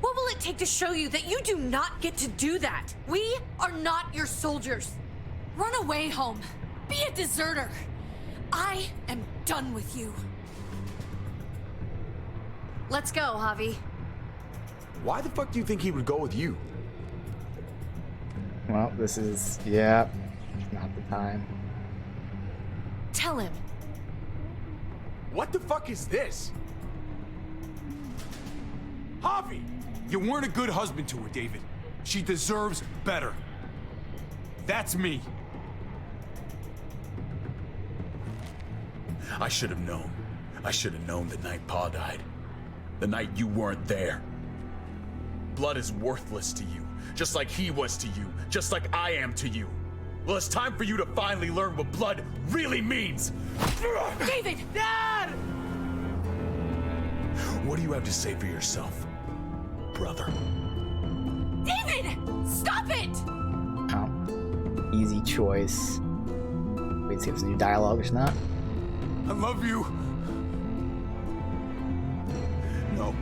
What will it take to show you that you do not get to do that? We are not your soldiers. Run away home. Be a deserter. I am done with you. Let's go, Javi. Why the fuck do you think he would go with you? Well, this is, yeah, not the time. Tell him. What the fuck is this? Javi! You weren't a good husband to her, David. She deserves better. That's me. I should have known. I should have known the night Pa died. The night you weren't there. Blood is worthless to you, just like he was to you, just like I am to you. Well, it's time for you to finally learn what blood really means. David! Dad! What do you have to say for yourself, brother? David! Stop it! Oh, easy choice. Wait, see if there's new dialogue or not. I love you. No.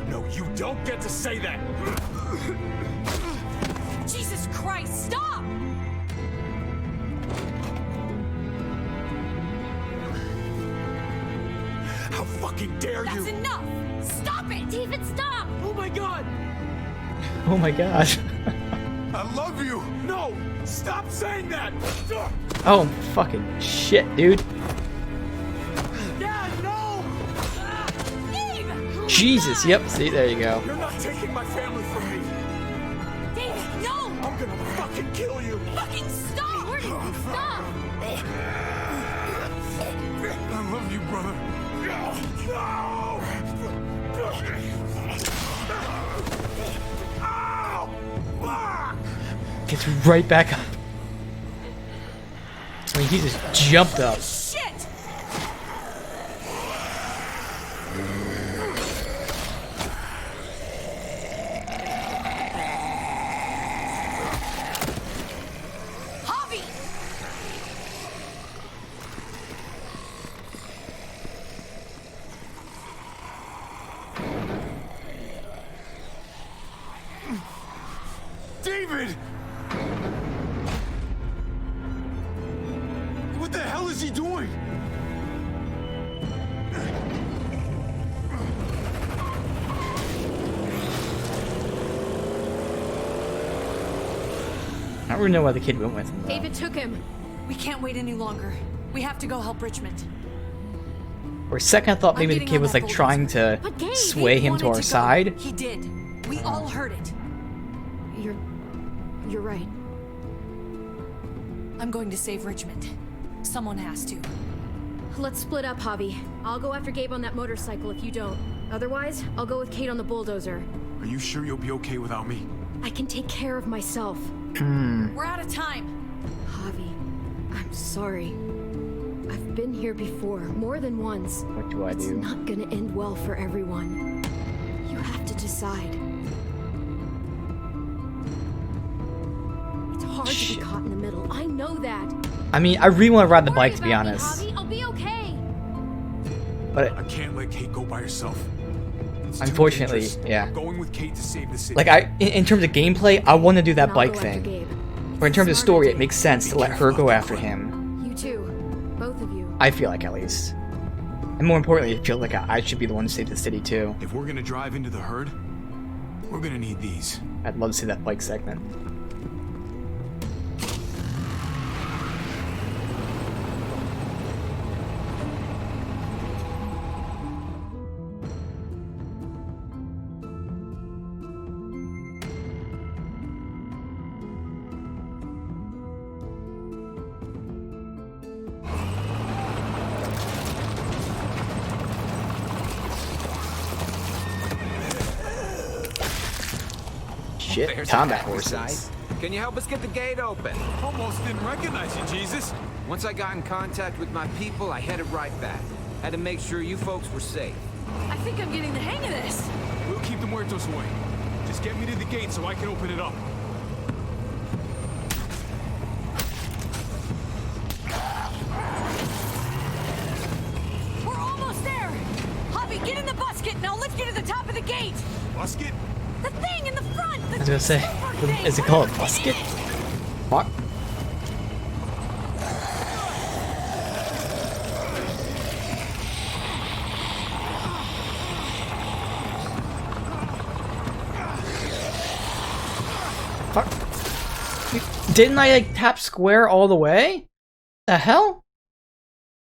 No, you don't get to say that! Jesus Christ, stop! How fucking dare you! That's enough! Stop it! David, stop! Oh my god! Oh my gosh. I love you. No! Stop saying that! Oh, fucking shit, dude. Dad, no! Dave! Jesus, yep, see, there you go. You're not taking my family from me! David, no! I'm gonna fucking kill you! Fucking stop! Stop! I love you, brother. No! Ow! Fuck! Gets right back up. I mean, he just jumped up. Shit! Javi! David! What the hell is he doing? I don't really know why the kid went with him, though. David took him. We can't wait any longer. We have to go help Richmond. For a second, I thought maybe the getting kid on was that like trying to But Gabe, sway he him to wanted our go. side. He did. We all heard it. You're right. I'm going to save Richmond. Someone has to. Let's split up, Javi. I'll go after Gabe on that motorcycle if you don't. Otherwise, I'll go with Kate on the bulldozer. Are you sure you'll be okay without me? I can take care of myself. We're out of time. Javi, I'm sorry. I've been here before, more than once. What do I It's do? not gonna end well for everyone. You have to decide. It's hard to be caught in the middle. I know that. I mean, I really want to ride the Don't worry bike, to be about me, honest. Javi. I'll be okay. But I can't let Kate go by herself. It's too unfortunately, dangerous. yeah. I'm going with Kate to save the city. Like, in terms of gameplay, I want to do that And I'll bike go after thing. Gabe. But in terms of Smarter, story, it Dave. makes sense to let her go after him. You too. Both of you. I feel like, at least. And more importantly, I feel like I should be the one to save the city, too. If we're gonna drive into the herd, we're gonna need these. I'd love to see that bike segment. Shit, There's combat the horses. side. Can you help us get the gate open? Almost didn't recognize you, Jesus. Once I got in contact with my people, I headed right back. Had to make sure you folks were safe. I think I'm getting the hang of this. We'll keep the muertos away. Just get me to the gate so I can open it up. We're almost there. Javi, get in the busket and I'll lift you to the top of the gate. Musket? The thing in the front. I was gonna say, is it called a musket? What? Didn't I like tap square all the way? The hell?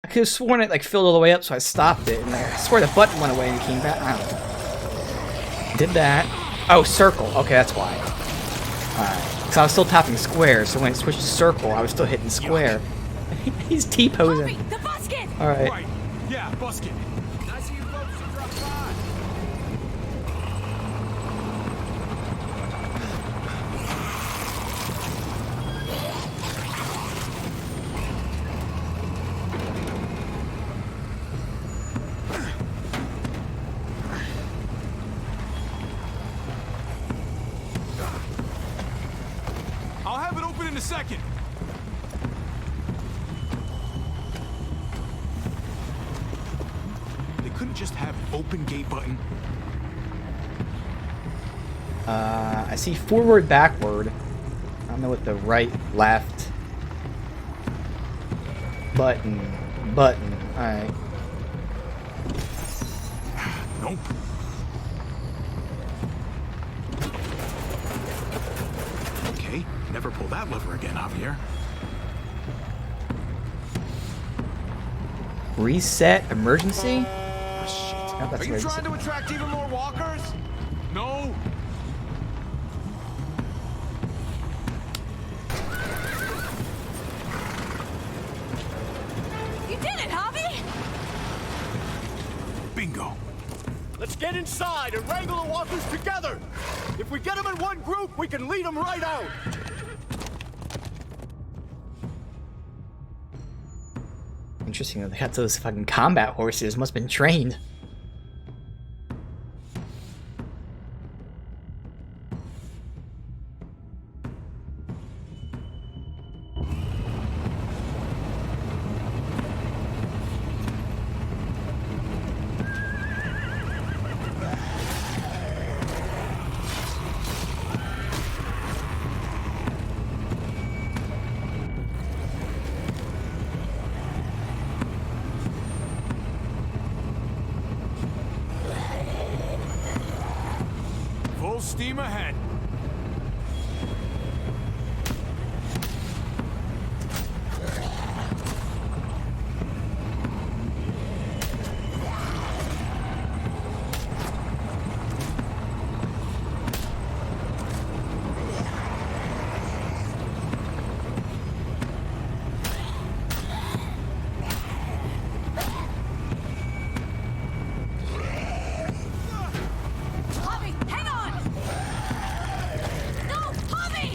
I could have sworn it like filled all the way up, so I stopped it, and I swear the button went away and it came back. I don't know. Did that. Oh, circle. Okay, that's why. Alright. Because I was still tapping square, so when it switched to circle, I was still hitting square. He's T-posing. Alright. Right. Yeah, busket. I see you folks should drop by. I'll have it open in a second. They couldn't just have an open gate button. I see forward, backward. I don't know what the right, left. Button. Button. Alright. Nope. Okay, never pull that lever again, Javier. Reset emergency? Oh, shit. Oh, that's Are you emergency. trying to attract even more walkers? No. You did it, Javi! Bingo. Let's get inside and wrangle the walkers together. If we get them in one group, we can lead them right out. Interesting that they got those fucking combat horses. Must have been trained. Full steam ahead. Javi, hang on! No, Javi!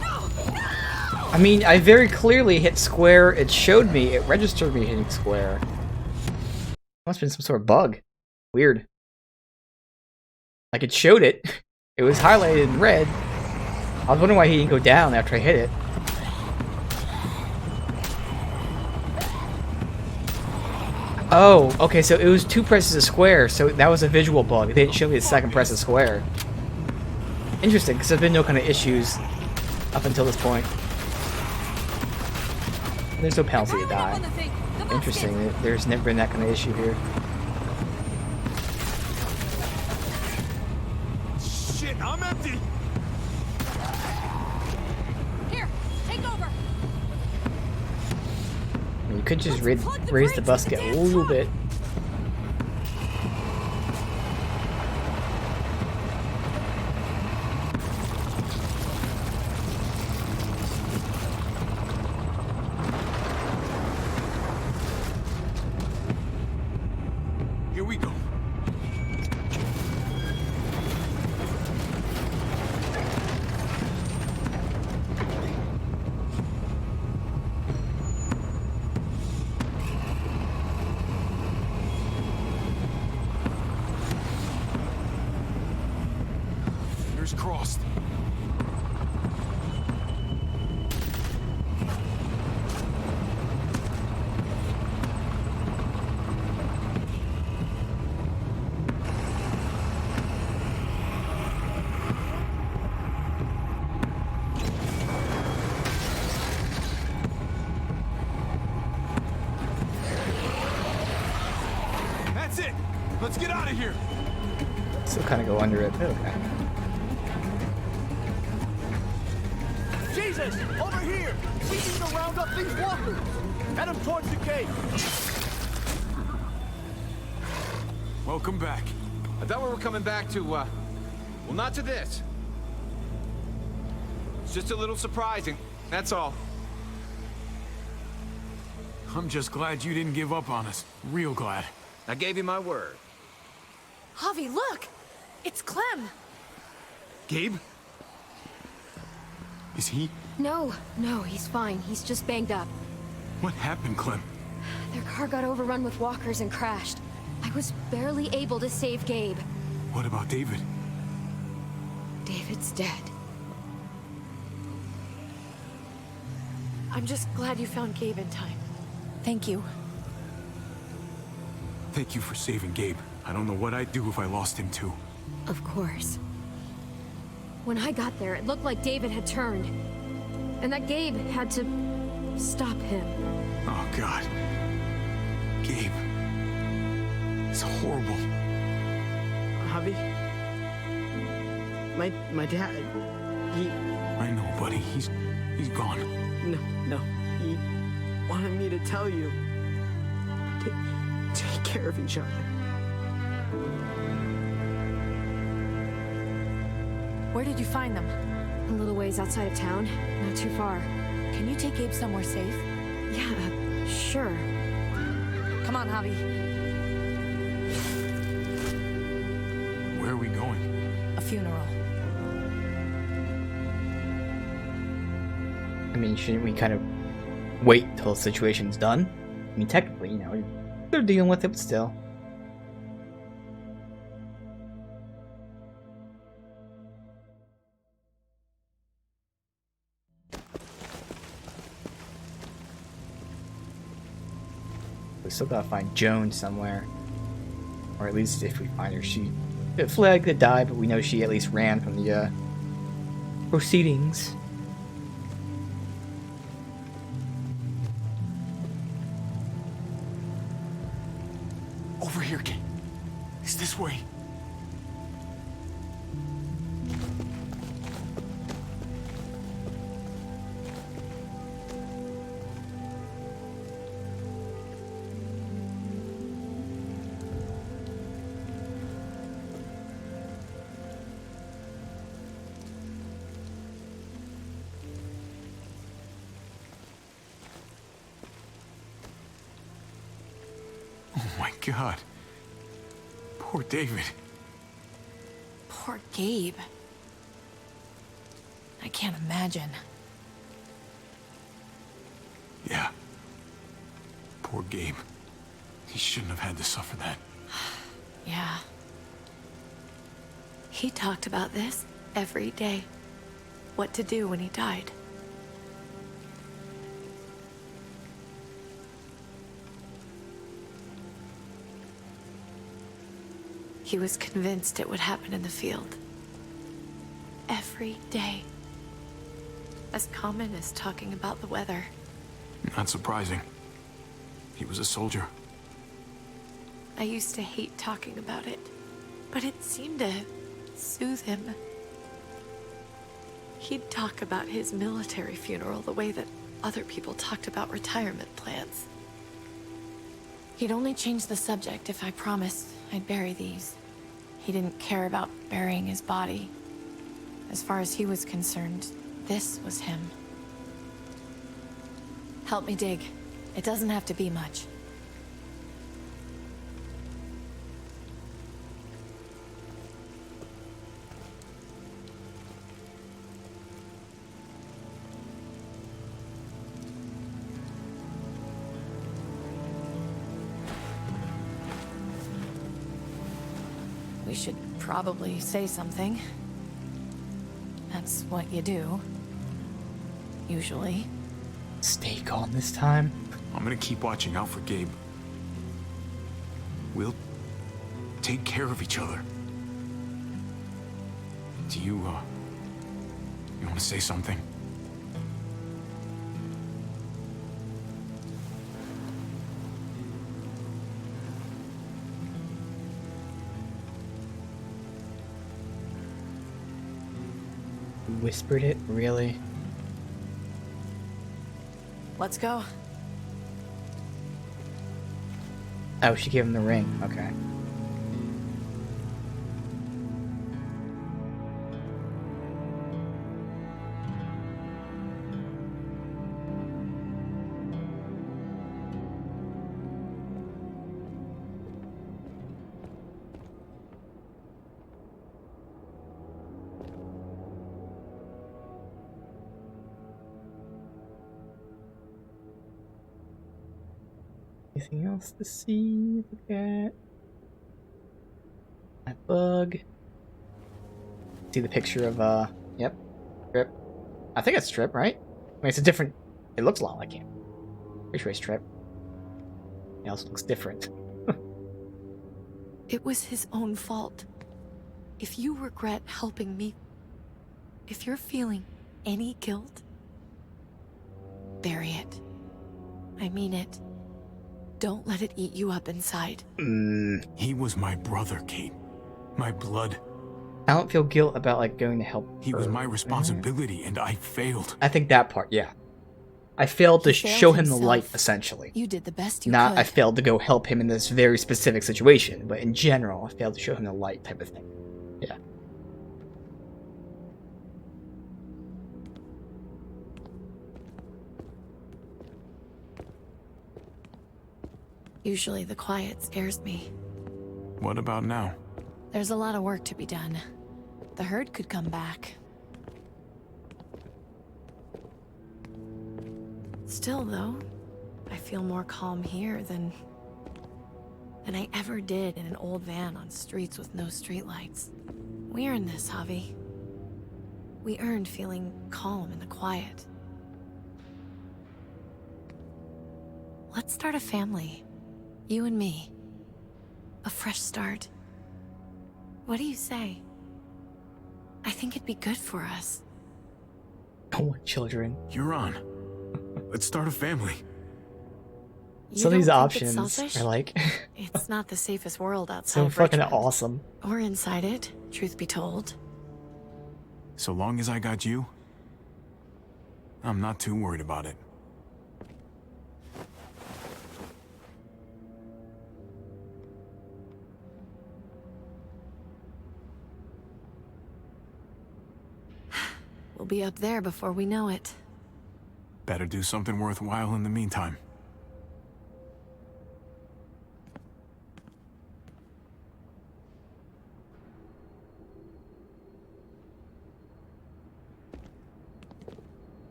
No, no! I mean, I very clearly hit square. It showed me. It registered me hitting square. Must have been some sort of bug. Weird. Like, it showed it. It was highlighted in red. I was wondering why he didn't go down after I hit it. Oh, okay, so it was 2 presses of square, so that was a visual bug. They didn't show me the second press of square. Interesting, because there's been no kind of issues up until this point. There's no penalty to die. Interesting, there's never been that kind of issue here. Shit, I'm empty. Here, take over. You could just raise the basket a little bit. Here we go. Fingers crossed. That's it. Let's get out of here. Still kind of go under it, but okay. Jesus! Over here! We need to round up these walkers! Head them towards the cave! Welcome back. I thought we were coming back to, well, not to this. It's just a little surprising, that's all. I'm just glad you didn't give up on us. Real glad. I gave you my word. Javi, look! It's Clem! Gabe? Is he? No, he's fine. He's just banged up. What happened, Clem? Their car got overrun with walkers and crashed. I was barely able to save Gabe. What about David? David's dead. I'm just glad you found Gabe in time. Thank you. Thank you for saving Gabe. I don't know what I'd do if I lost him too. Of course. When I got there, it looked like David had turned. And that Gabe had to stop him. Oh, God. Gabe. It's horrible. Javi? My dad, he... I know, buddy. He's gone. No. He wanted me to tell you. Take care of each other. Where did you find them? A little ways outside of town. Not too far. Can you take Gabe somewhere safe? Yeah, sure. Come on, Javi. Where are we going? A funeral. I mean, shouldn't we kind of wait till the situation's done? I mean, technically, you know, they're dealing with it, but still. We still gotta find Joan somewhere. Or at least if we find her, she fled, could die, but we know she at least ran from the proceedings. Over here, Kate. It's this way. Oh my God. Poor David. Poor Gabe. I can't imagine. Yeah. Poor Gabe. He shouldn't have had to suffer that. Yeah. He talked about this every day. What to do when he died. He was convinced it would happen in the field. Every day. As common as talking about the weather. Not surprising. He was a soldier. I used to hate talking about it, but it seemed to soothe him. He'd talk about his military funeral the way that other people talked about retirement plans. He'd only change the subject if I promised I'd bury these. He didn't care about burying his body. As far as he was concerned, this was him. Help me dig. It doesn't have to be much. We should probably say something. That's what you do. Usually. Stay calm this time. I'm gonna keep watching out for Gabe. We'll take care of each other. Do you want to say something? Whispered it? Really? Let's go. Oh, she gave him the ring. Okay. Anything else to see? Look at that bug. See the picture of yep, Trip. I think it's Trip, right? I mean, it's a different. It looks a lot like him. Pretty sure it's Trip. It also looks different. It was his own fault. If you regret helping me, if you're feeling any guilt, bury it. I mean it. Don't let it eat you up inside. He was my brother, Kate. My blood. I don't feel guilt about like going to help. He was my responsibility, and I failed. I think that part, yeah. I failed to show him the light, essentially. You did the best you Not could. I failed to go help him in this very specific situation, but in general, I failed to show him the light type of thing. Yeah. Usually the quiet scares me. What about now? There's a lot of work to be done. The herd could come back. Still, though, I feel more calm here than I ever did in an old van on streets with no streetlights. We earned this, Javi. We earned feeling calm in the quiet. Let's start a family. You and me. A fresh start. What do you say? I think it'd be good for us. I want children. You're on. Let's start a family. Some of these options are like It's not the safest world outside so of fucking Richmond. awesome. Or inside it, truth be told. So long as I got you, I'm not too worried about it. We'll be up there before we know it. Better do something worthwhile in the meantime.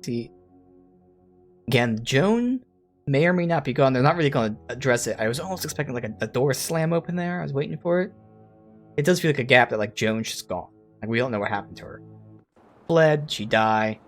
See, again, Joan may or may not be gone. They're not really going to address it. I was almost expecting like a door slam open there. I was waiting for it. It does feel like a gap that like Joan's just gone. Like we don't know what happened to her. Fled, she died.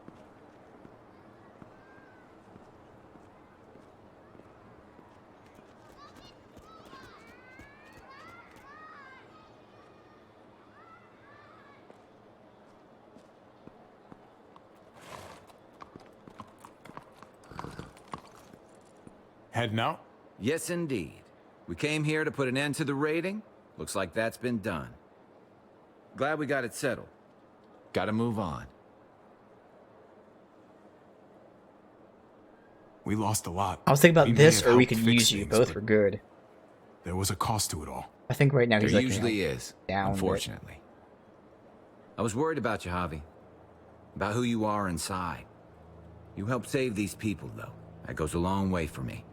Heading out? Yes, indeed. We came here to put an end to the raiding. Looks like that's been done. Glad we got it settled. Gotta move on. We lost a lot. I was thinking We about may this, have or we helped could fix use you things, both but for good. There was a cost to it all. I think right now There he's like usually is, down. unfortunately. I was worried about you, Javi. About who you are inside. You helped save these people, though. That goes a long way for me.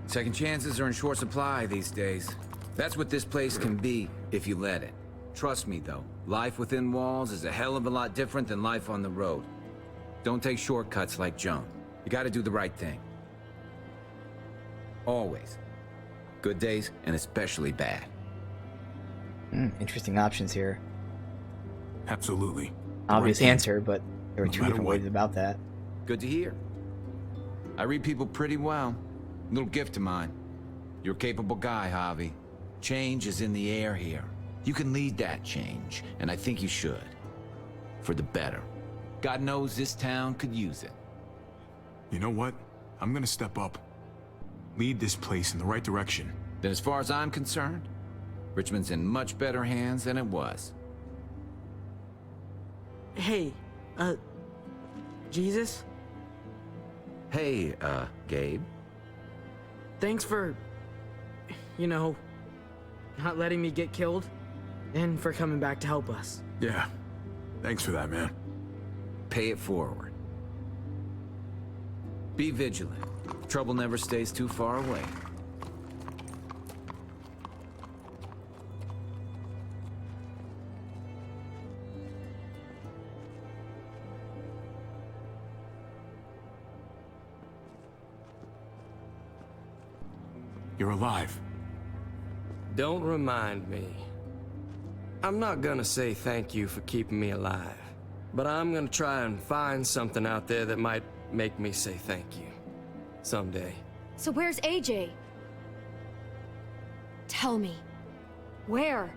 Second chances are in short supply these days. That's what this place can be, if you let it. Trust me, though. Life within walls is a hell of a lot different than life on the road. Don't take shortcuts like Joan. You gotta do the right thing. Always. Good days, and especially bad. Interesting options here. Absolutely. Obvious Right. answer, but there were No two matter different what. ways about that. Good to hear. I read people pretty well. Little gift of mine. You're a capable guy, Javi. Change is in the air here. You can lead that change, and I think you should. For the better. God knows this town could use it. You know what? I'm gonna step up. Lead this place in the right direction. Then as far as I'm concerned, Richmond's in much better hands than it was. Hey, Jesus? Hey, Gabe. Thanks for, you know, not letting me get killed, and for coming back to help us. Yeah. Thanks for that, man. Pay it forward. Be vigilant. Trouble never stays too far away. You're alive. Don't remind me. I'm not gonna say thank you for keeping me alive, but I'm gonna try and find something out there that might make me say thank you. Someday. So where's AJ? Tell me. Where?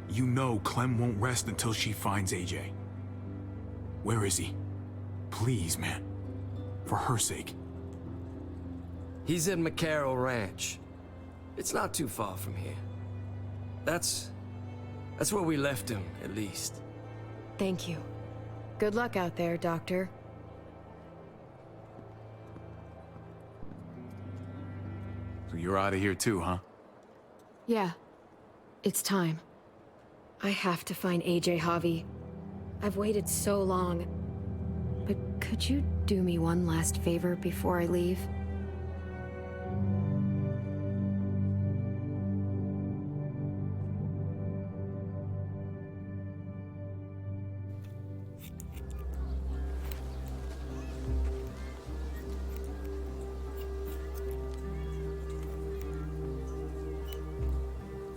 You know Clem won't rest until she finds AJ. Where is he? Please, man. For her sake. He's at McCarroll Ranch. It's not too far from here. That's where we left him, at least. Thank you. Good luck out there, Doctor. So you're out of here too, huh? Yeah. It's time. I have to find AJ, Javi. I've waited so long. But could you do me one last favor before I leave?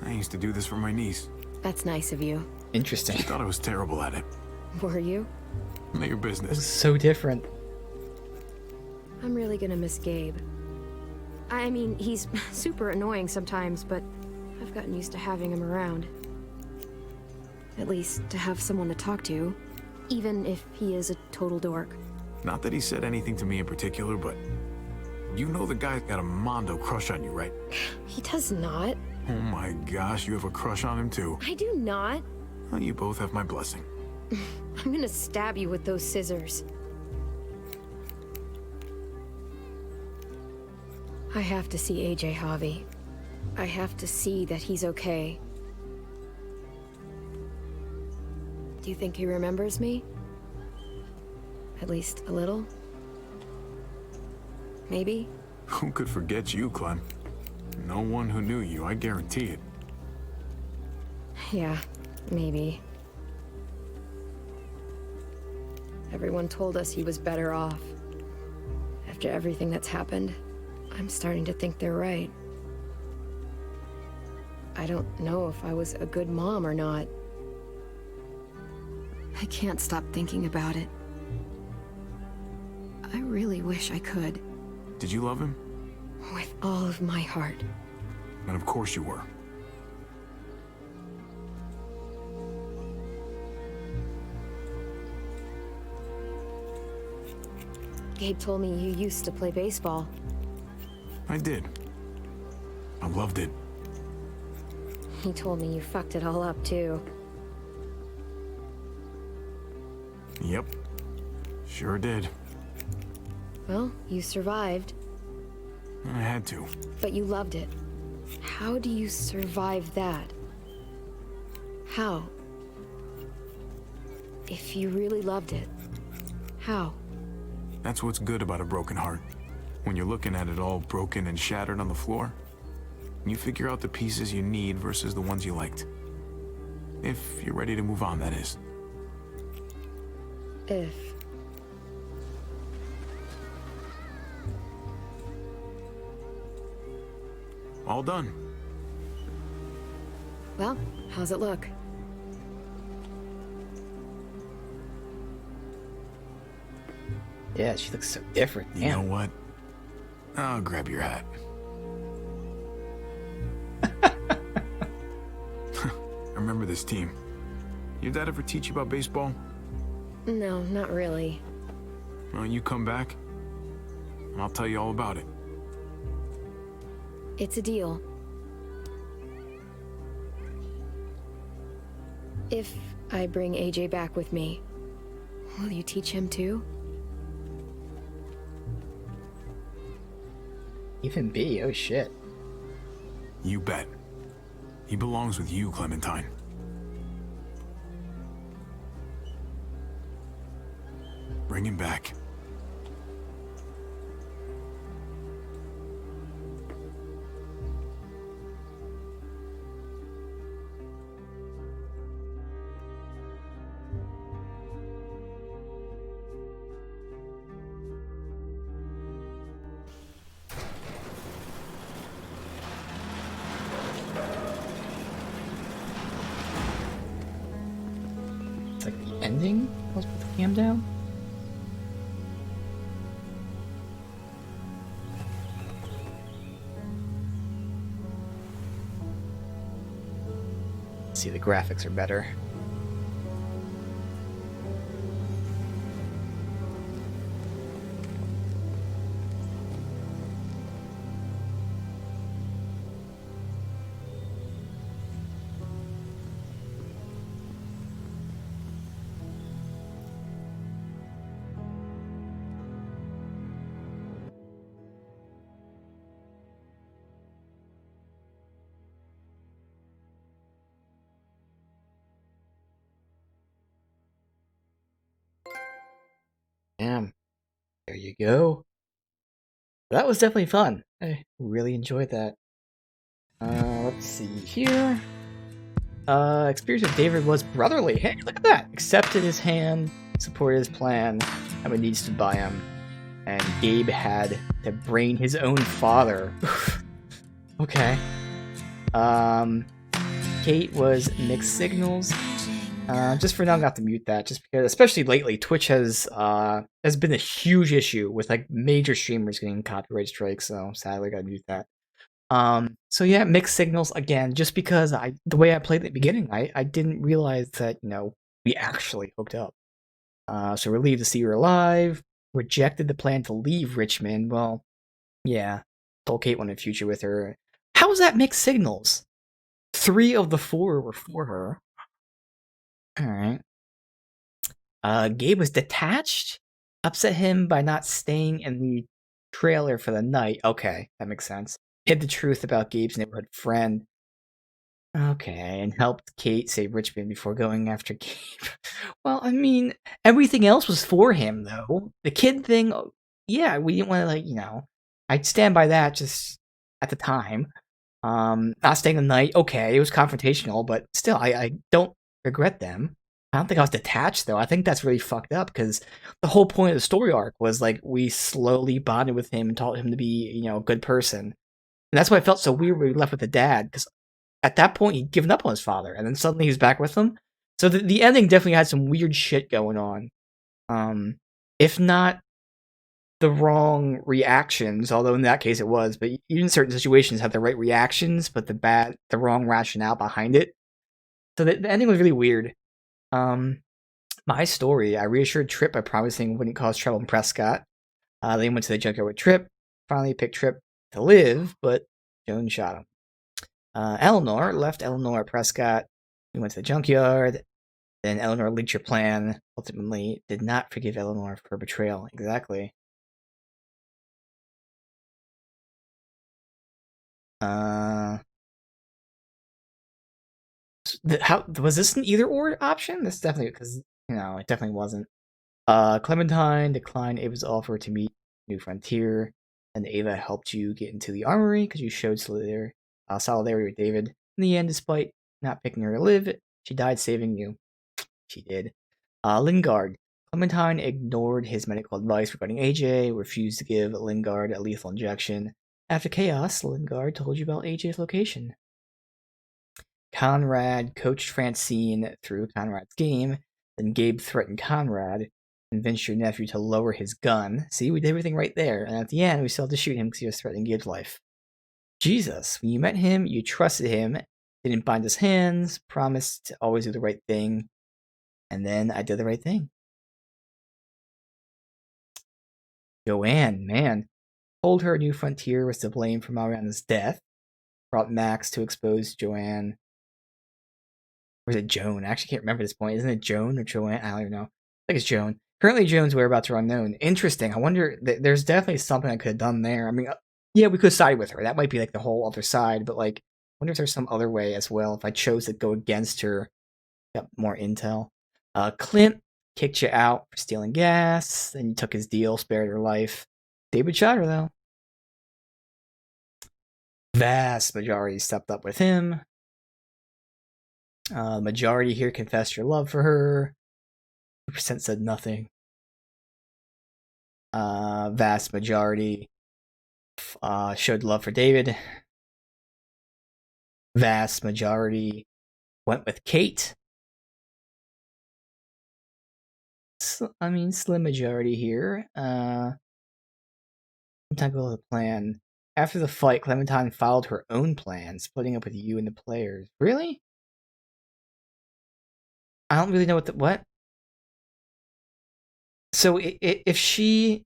I used to do this for my niece. That's nice of you. Interesting. She thought I was terrible at it. Were you? None of your business. So different. I'm really gonna miss Gabe. I mean, he's super annoying sometimes, but I've gotten used to having him around. At least to have someone to talk to, even if he is a total dork. Not that he said anything to me in particular, but you know the guy's got a Mondo crush on you, right? He does not. Oh my gosh, you have a crush on him too. I do not. Well, you both have my blessing. I'm gonna stab you with those scissors. I have to see AJ, Javi. I have to see that he's okay. Do you think he remembers me? At least a little? Maybe? Who could forget you, Clem? No one who knew you, I guarantee it. Yeah, maybe. Everyone told us he was better off. After everything that's happened, I'm starting to think they're right. I don't know if I was a good mom or not. I can't stop thinking about it. I really wish I could. Did you love him? With all of my heart. And of course you were. Gabe told me you used to play baseball. I did. I loved it. He told me you fucked it all up, too. Yep. Sure did. Well, you survived. I had to. But you loved it. How do you survive that? How? If you really loved it, how? That's what's good about a broken heart. When you're looking at it all broken and shattered on the floor, you figure out the pieces you need versus the ones you liked. If you're ready to move on, that is. If. All done. Well, how's it look? Yeah, she looks so different. You know what? I'll grab your hat. I remember this team. Your dad ever teach you about baseball? No, not really. Well, you come back, and I'll tell you all about it. It's a deal. If I bring AJ back with me, will you teach him too? Even B, oh shit. You bet. He belongs with you, Clementine. Bring him back. It's like the ending? Let's put the cam down. See, the graphics are better. Damn. There you go. That was definitely fun. I really enjoyed that. Let's see here. Experience with David was brotherly. Hey, look at that! Accepted his hand, supported his plan, and when needs to buy him. And Gabe had to brain his own father. Okay. Kate was mixed signals. Just for now, I'm gonna have to mute that, just because, especially lately, Twitch has been a huge issue with like major streamers getting copyright strikes. So sadly, I gotta mute that. So yeah, mixed signals again, just because the way I played at the beginning, I didn't realize that we actually hooked up. So relieved to see her alive. Rejected the plan to leave Richmond. Well, yeah, told Kate wanted a future with her. How was that mixed signals? 3 of the 4 were for her. Alright. Gabe was detached. Upset him by not staying in the trailer for the night. Okay, that makes sense. Hid the truth about Gabe's neighborhood friend. Okay, and helped Kate save Richmond before going after Gabe. Well, I mean, everything else was for him, though. The kid thing, yeah, we didn't want to, I'd stand by that just at the time. Not staying the night, okay, it was confrontational, but still, I don't regret them. I don't think I was detached, though. I think that's really fucked up, because the whole point of the story arc was, we slowly bonded with him and taught him to be, a good person. And that's why I felt so weird when we left with the dad, because at that point, he'd given up on his father, and then suddenly he was back with him. So the ending definitely had some weird shit going on. If not the wrong reactions, although in that case it was, but even certain situations had the right reactions, but the wrong rationale behind it. So the ending was really weird. My story, I reassured Tripp by promising it wouldn't cause trouble in Prescott. They went to the junkyard with Tripp, finally picked Tripp to live, but Joan shot him. Eleanor left Eleanor at Prescott. We went to the junkyard. Then Eleanor leaked your plan. Ultimately, did not forgive Eleanor for her betrayal. Exactly. How was this an either-or option? This definitely, because it definitely wasn't. Clementine declined Ava's offer to meet New Frontier, and Ava helped you get into the armory because you showed solidarity with David. In the end, despite not picking her to live, she died saving you. She did. Lingard. Clementine ignored his medical advice regarding AJ, refused to give Lingard a lethal injection. After chaos, Lingard told you about AJ's location. Conrad coached Francine through Conrad's game, then Gabe threatened Conrad, convinced your nephew to lower his gun. See, we did everything right there, and at the end, we still had to shoot him because he was threatening Gabe's life. Jesus, when you met him, you trusted him, didn't bind his hands, promised to always do the right thing, and then I did the right thing. Joanne, man, told her New Frontier was to blame for Mariana's death, brought Max to expose Joanne. Or is it Joan? I actually can't remember at this point. Isn't it Joan or Joanne? I don't even know. I think it's Joan. Currently, Joan's whereabouts are unknown. Interesting. I wonder, there's definitely something I could have done there. I mean, yeah, we could side with her. That might be like the whole other side, but like, I wonder if there's some other way as well. If I chose to go against her, got more intel. Clint kicked you out for stealing gas. Then you took his deal, spared her life. David shot her, though. Vast majority stepped up with him. Majority here confessed your love for her. 2% said nothing. Vast majority showed love for David. Vast majority went with Kate. I mean, slim majority here. Sometimes go with the plan. After the fight, Clementine followed her own plan, splitting up with you and the players. Really? I don't really know what. So if she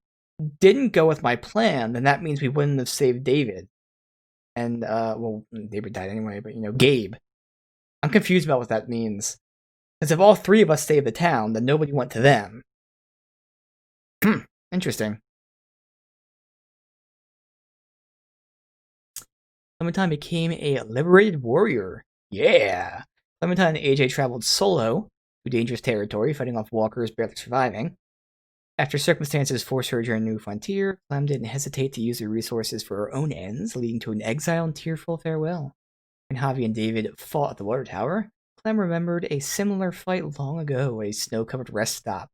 didn't go with my plan, then that means we wouldn't have saved David. And, well, David died anyway, but, you know, Gabe. I'm confused about what that means. Because if all three of us saved the town, then nobody went to them. Interesting. Clementine became a liberated warrior. Yeah! Clementine and AJ traveled solo to dangerous territory, fighting off walkers barely surviving. After circumstances forced her to join a new frontier, Clem didn't hesitate to use her resources for her own ends, leading to an exile and tearful farewell. When Javi and David fought at the water tower, Clem remembered a similar fight long ago at a snow-covered rest stop.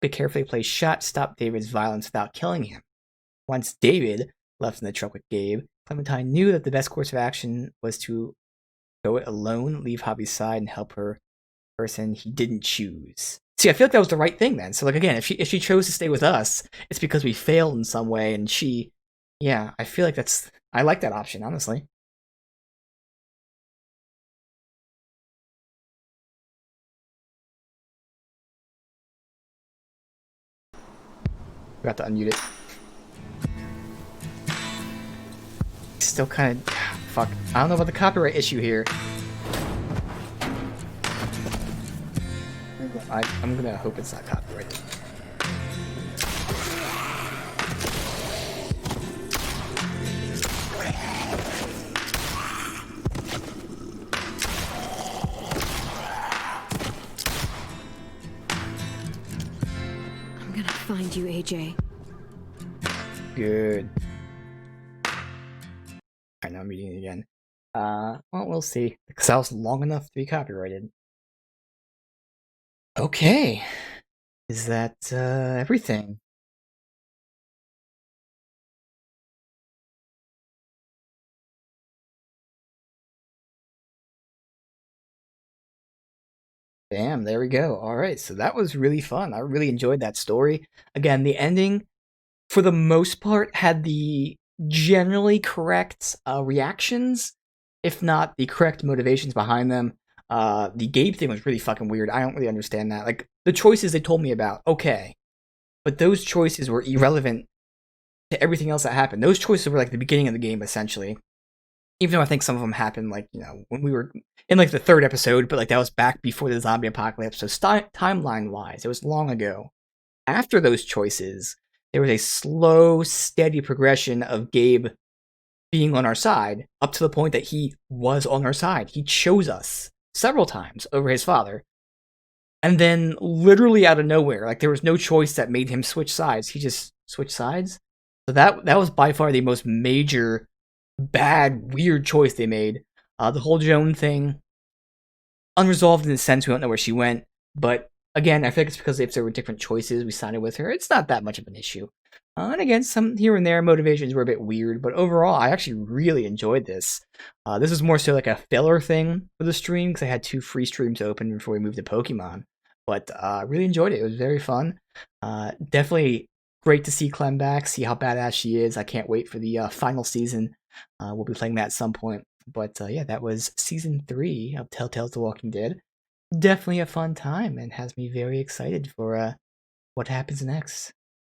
A carefully placed shot stopped David's violence without killing him. Once David left in the truck with Gabe, Clementine knew that the best course of action was to go it alone, leave Javi's side, and help her person he didn't choose. See, I feel like that was the right thing then. So, like, again, if she chose to stay with us, it's because we failed in some way, and yeah, I feel like I like that option, honestly. Forgot to unmute it. Still kind of... Fuck. I don't know about the copyright issue here. I'm gonna hope it's not copyrighted. I'm gonna find you, AJ. Good. Alright, now I'm reading it again. Well, we'll see. Because that was long enough to be copyrighted. Okay. Is that, everything? Damn, there we go. Alright, so that was really fun. I really enjoyed that story. Again, the ending, for the most part, had the generally correct reactions, if not the correct motivations behind them. The Gabe thing was really fucking weird. I don't really understand that. Like, the choices they told me about, okay. But those choices were irrelevant to everything else that happened. Those choices were like the beginning of the game, essentially. Even though I think some of them happened, like, you know, when we were in, like, the third episode, but, like, that was back before the zombie apocalypse. So, timeline-wise, it was long ago. After those choices, there was a slow, steady progression of Gabe being on our side, up to the point that he was on our side. He chose us several times over his father. And then, literally out of nowhere, like, there was no choice that made him switch sides. He just switched sides. So that was by far the most major, bad, weird choice they made. The whole Joan thing, unresolved in the sense we don't know where she went. But, again, I think it's because if there were different choices, we sided with her. It's not that much of an issue. And again, some here and there motivations were a bit weird, but overall, I actually really enjoyed this. This was more so like a filler thing for the stream, because I had 2 free streams open before we moved to Pokemon. But I really enjoyed it. It was very fun. Definitely great to see Clem back, see how badass she is. I can't wait for the final season. We'll be playing that at some point. But yeah, that was Season 3 of Telltale's The Walking Dead. Definitely a fun time, and has me very excited for what happens next.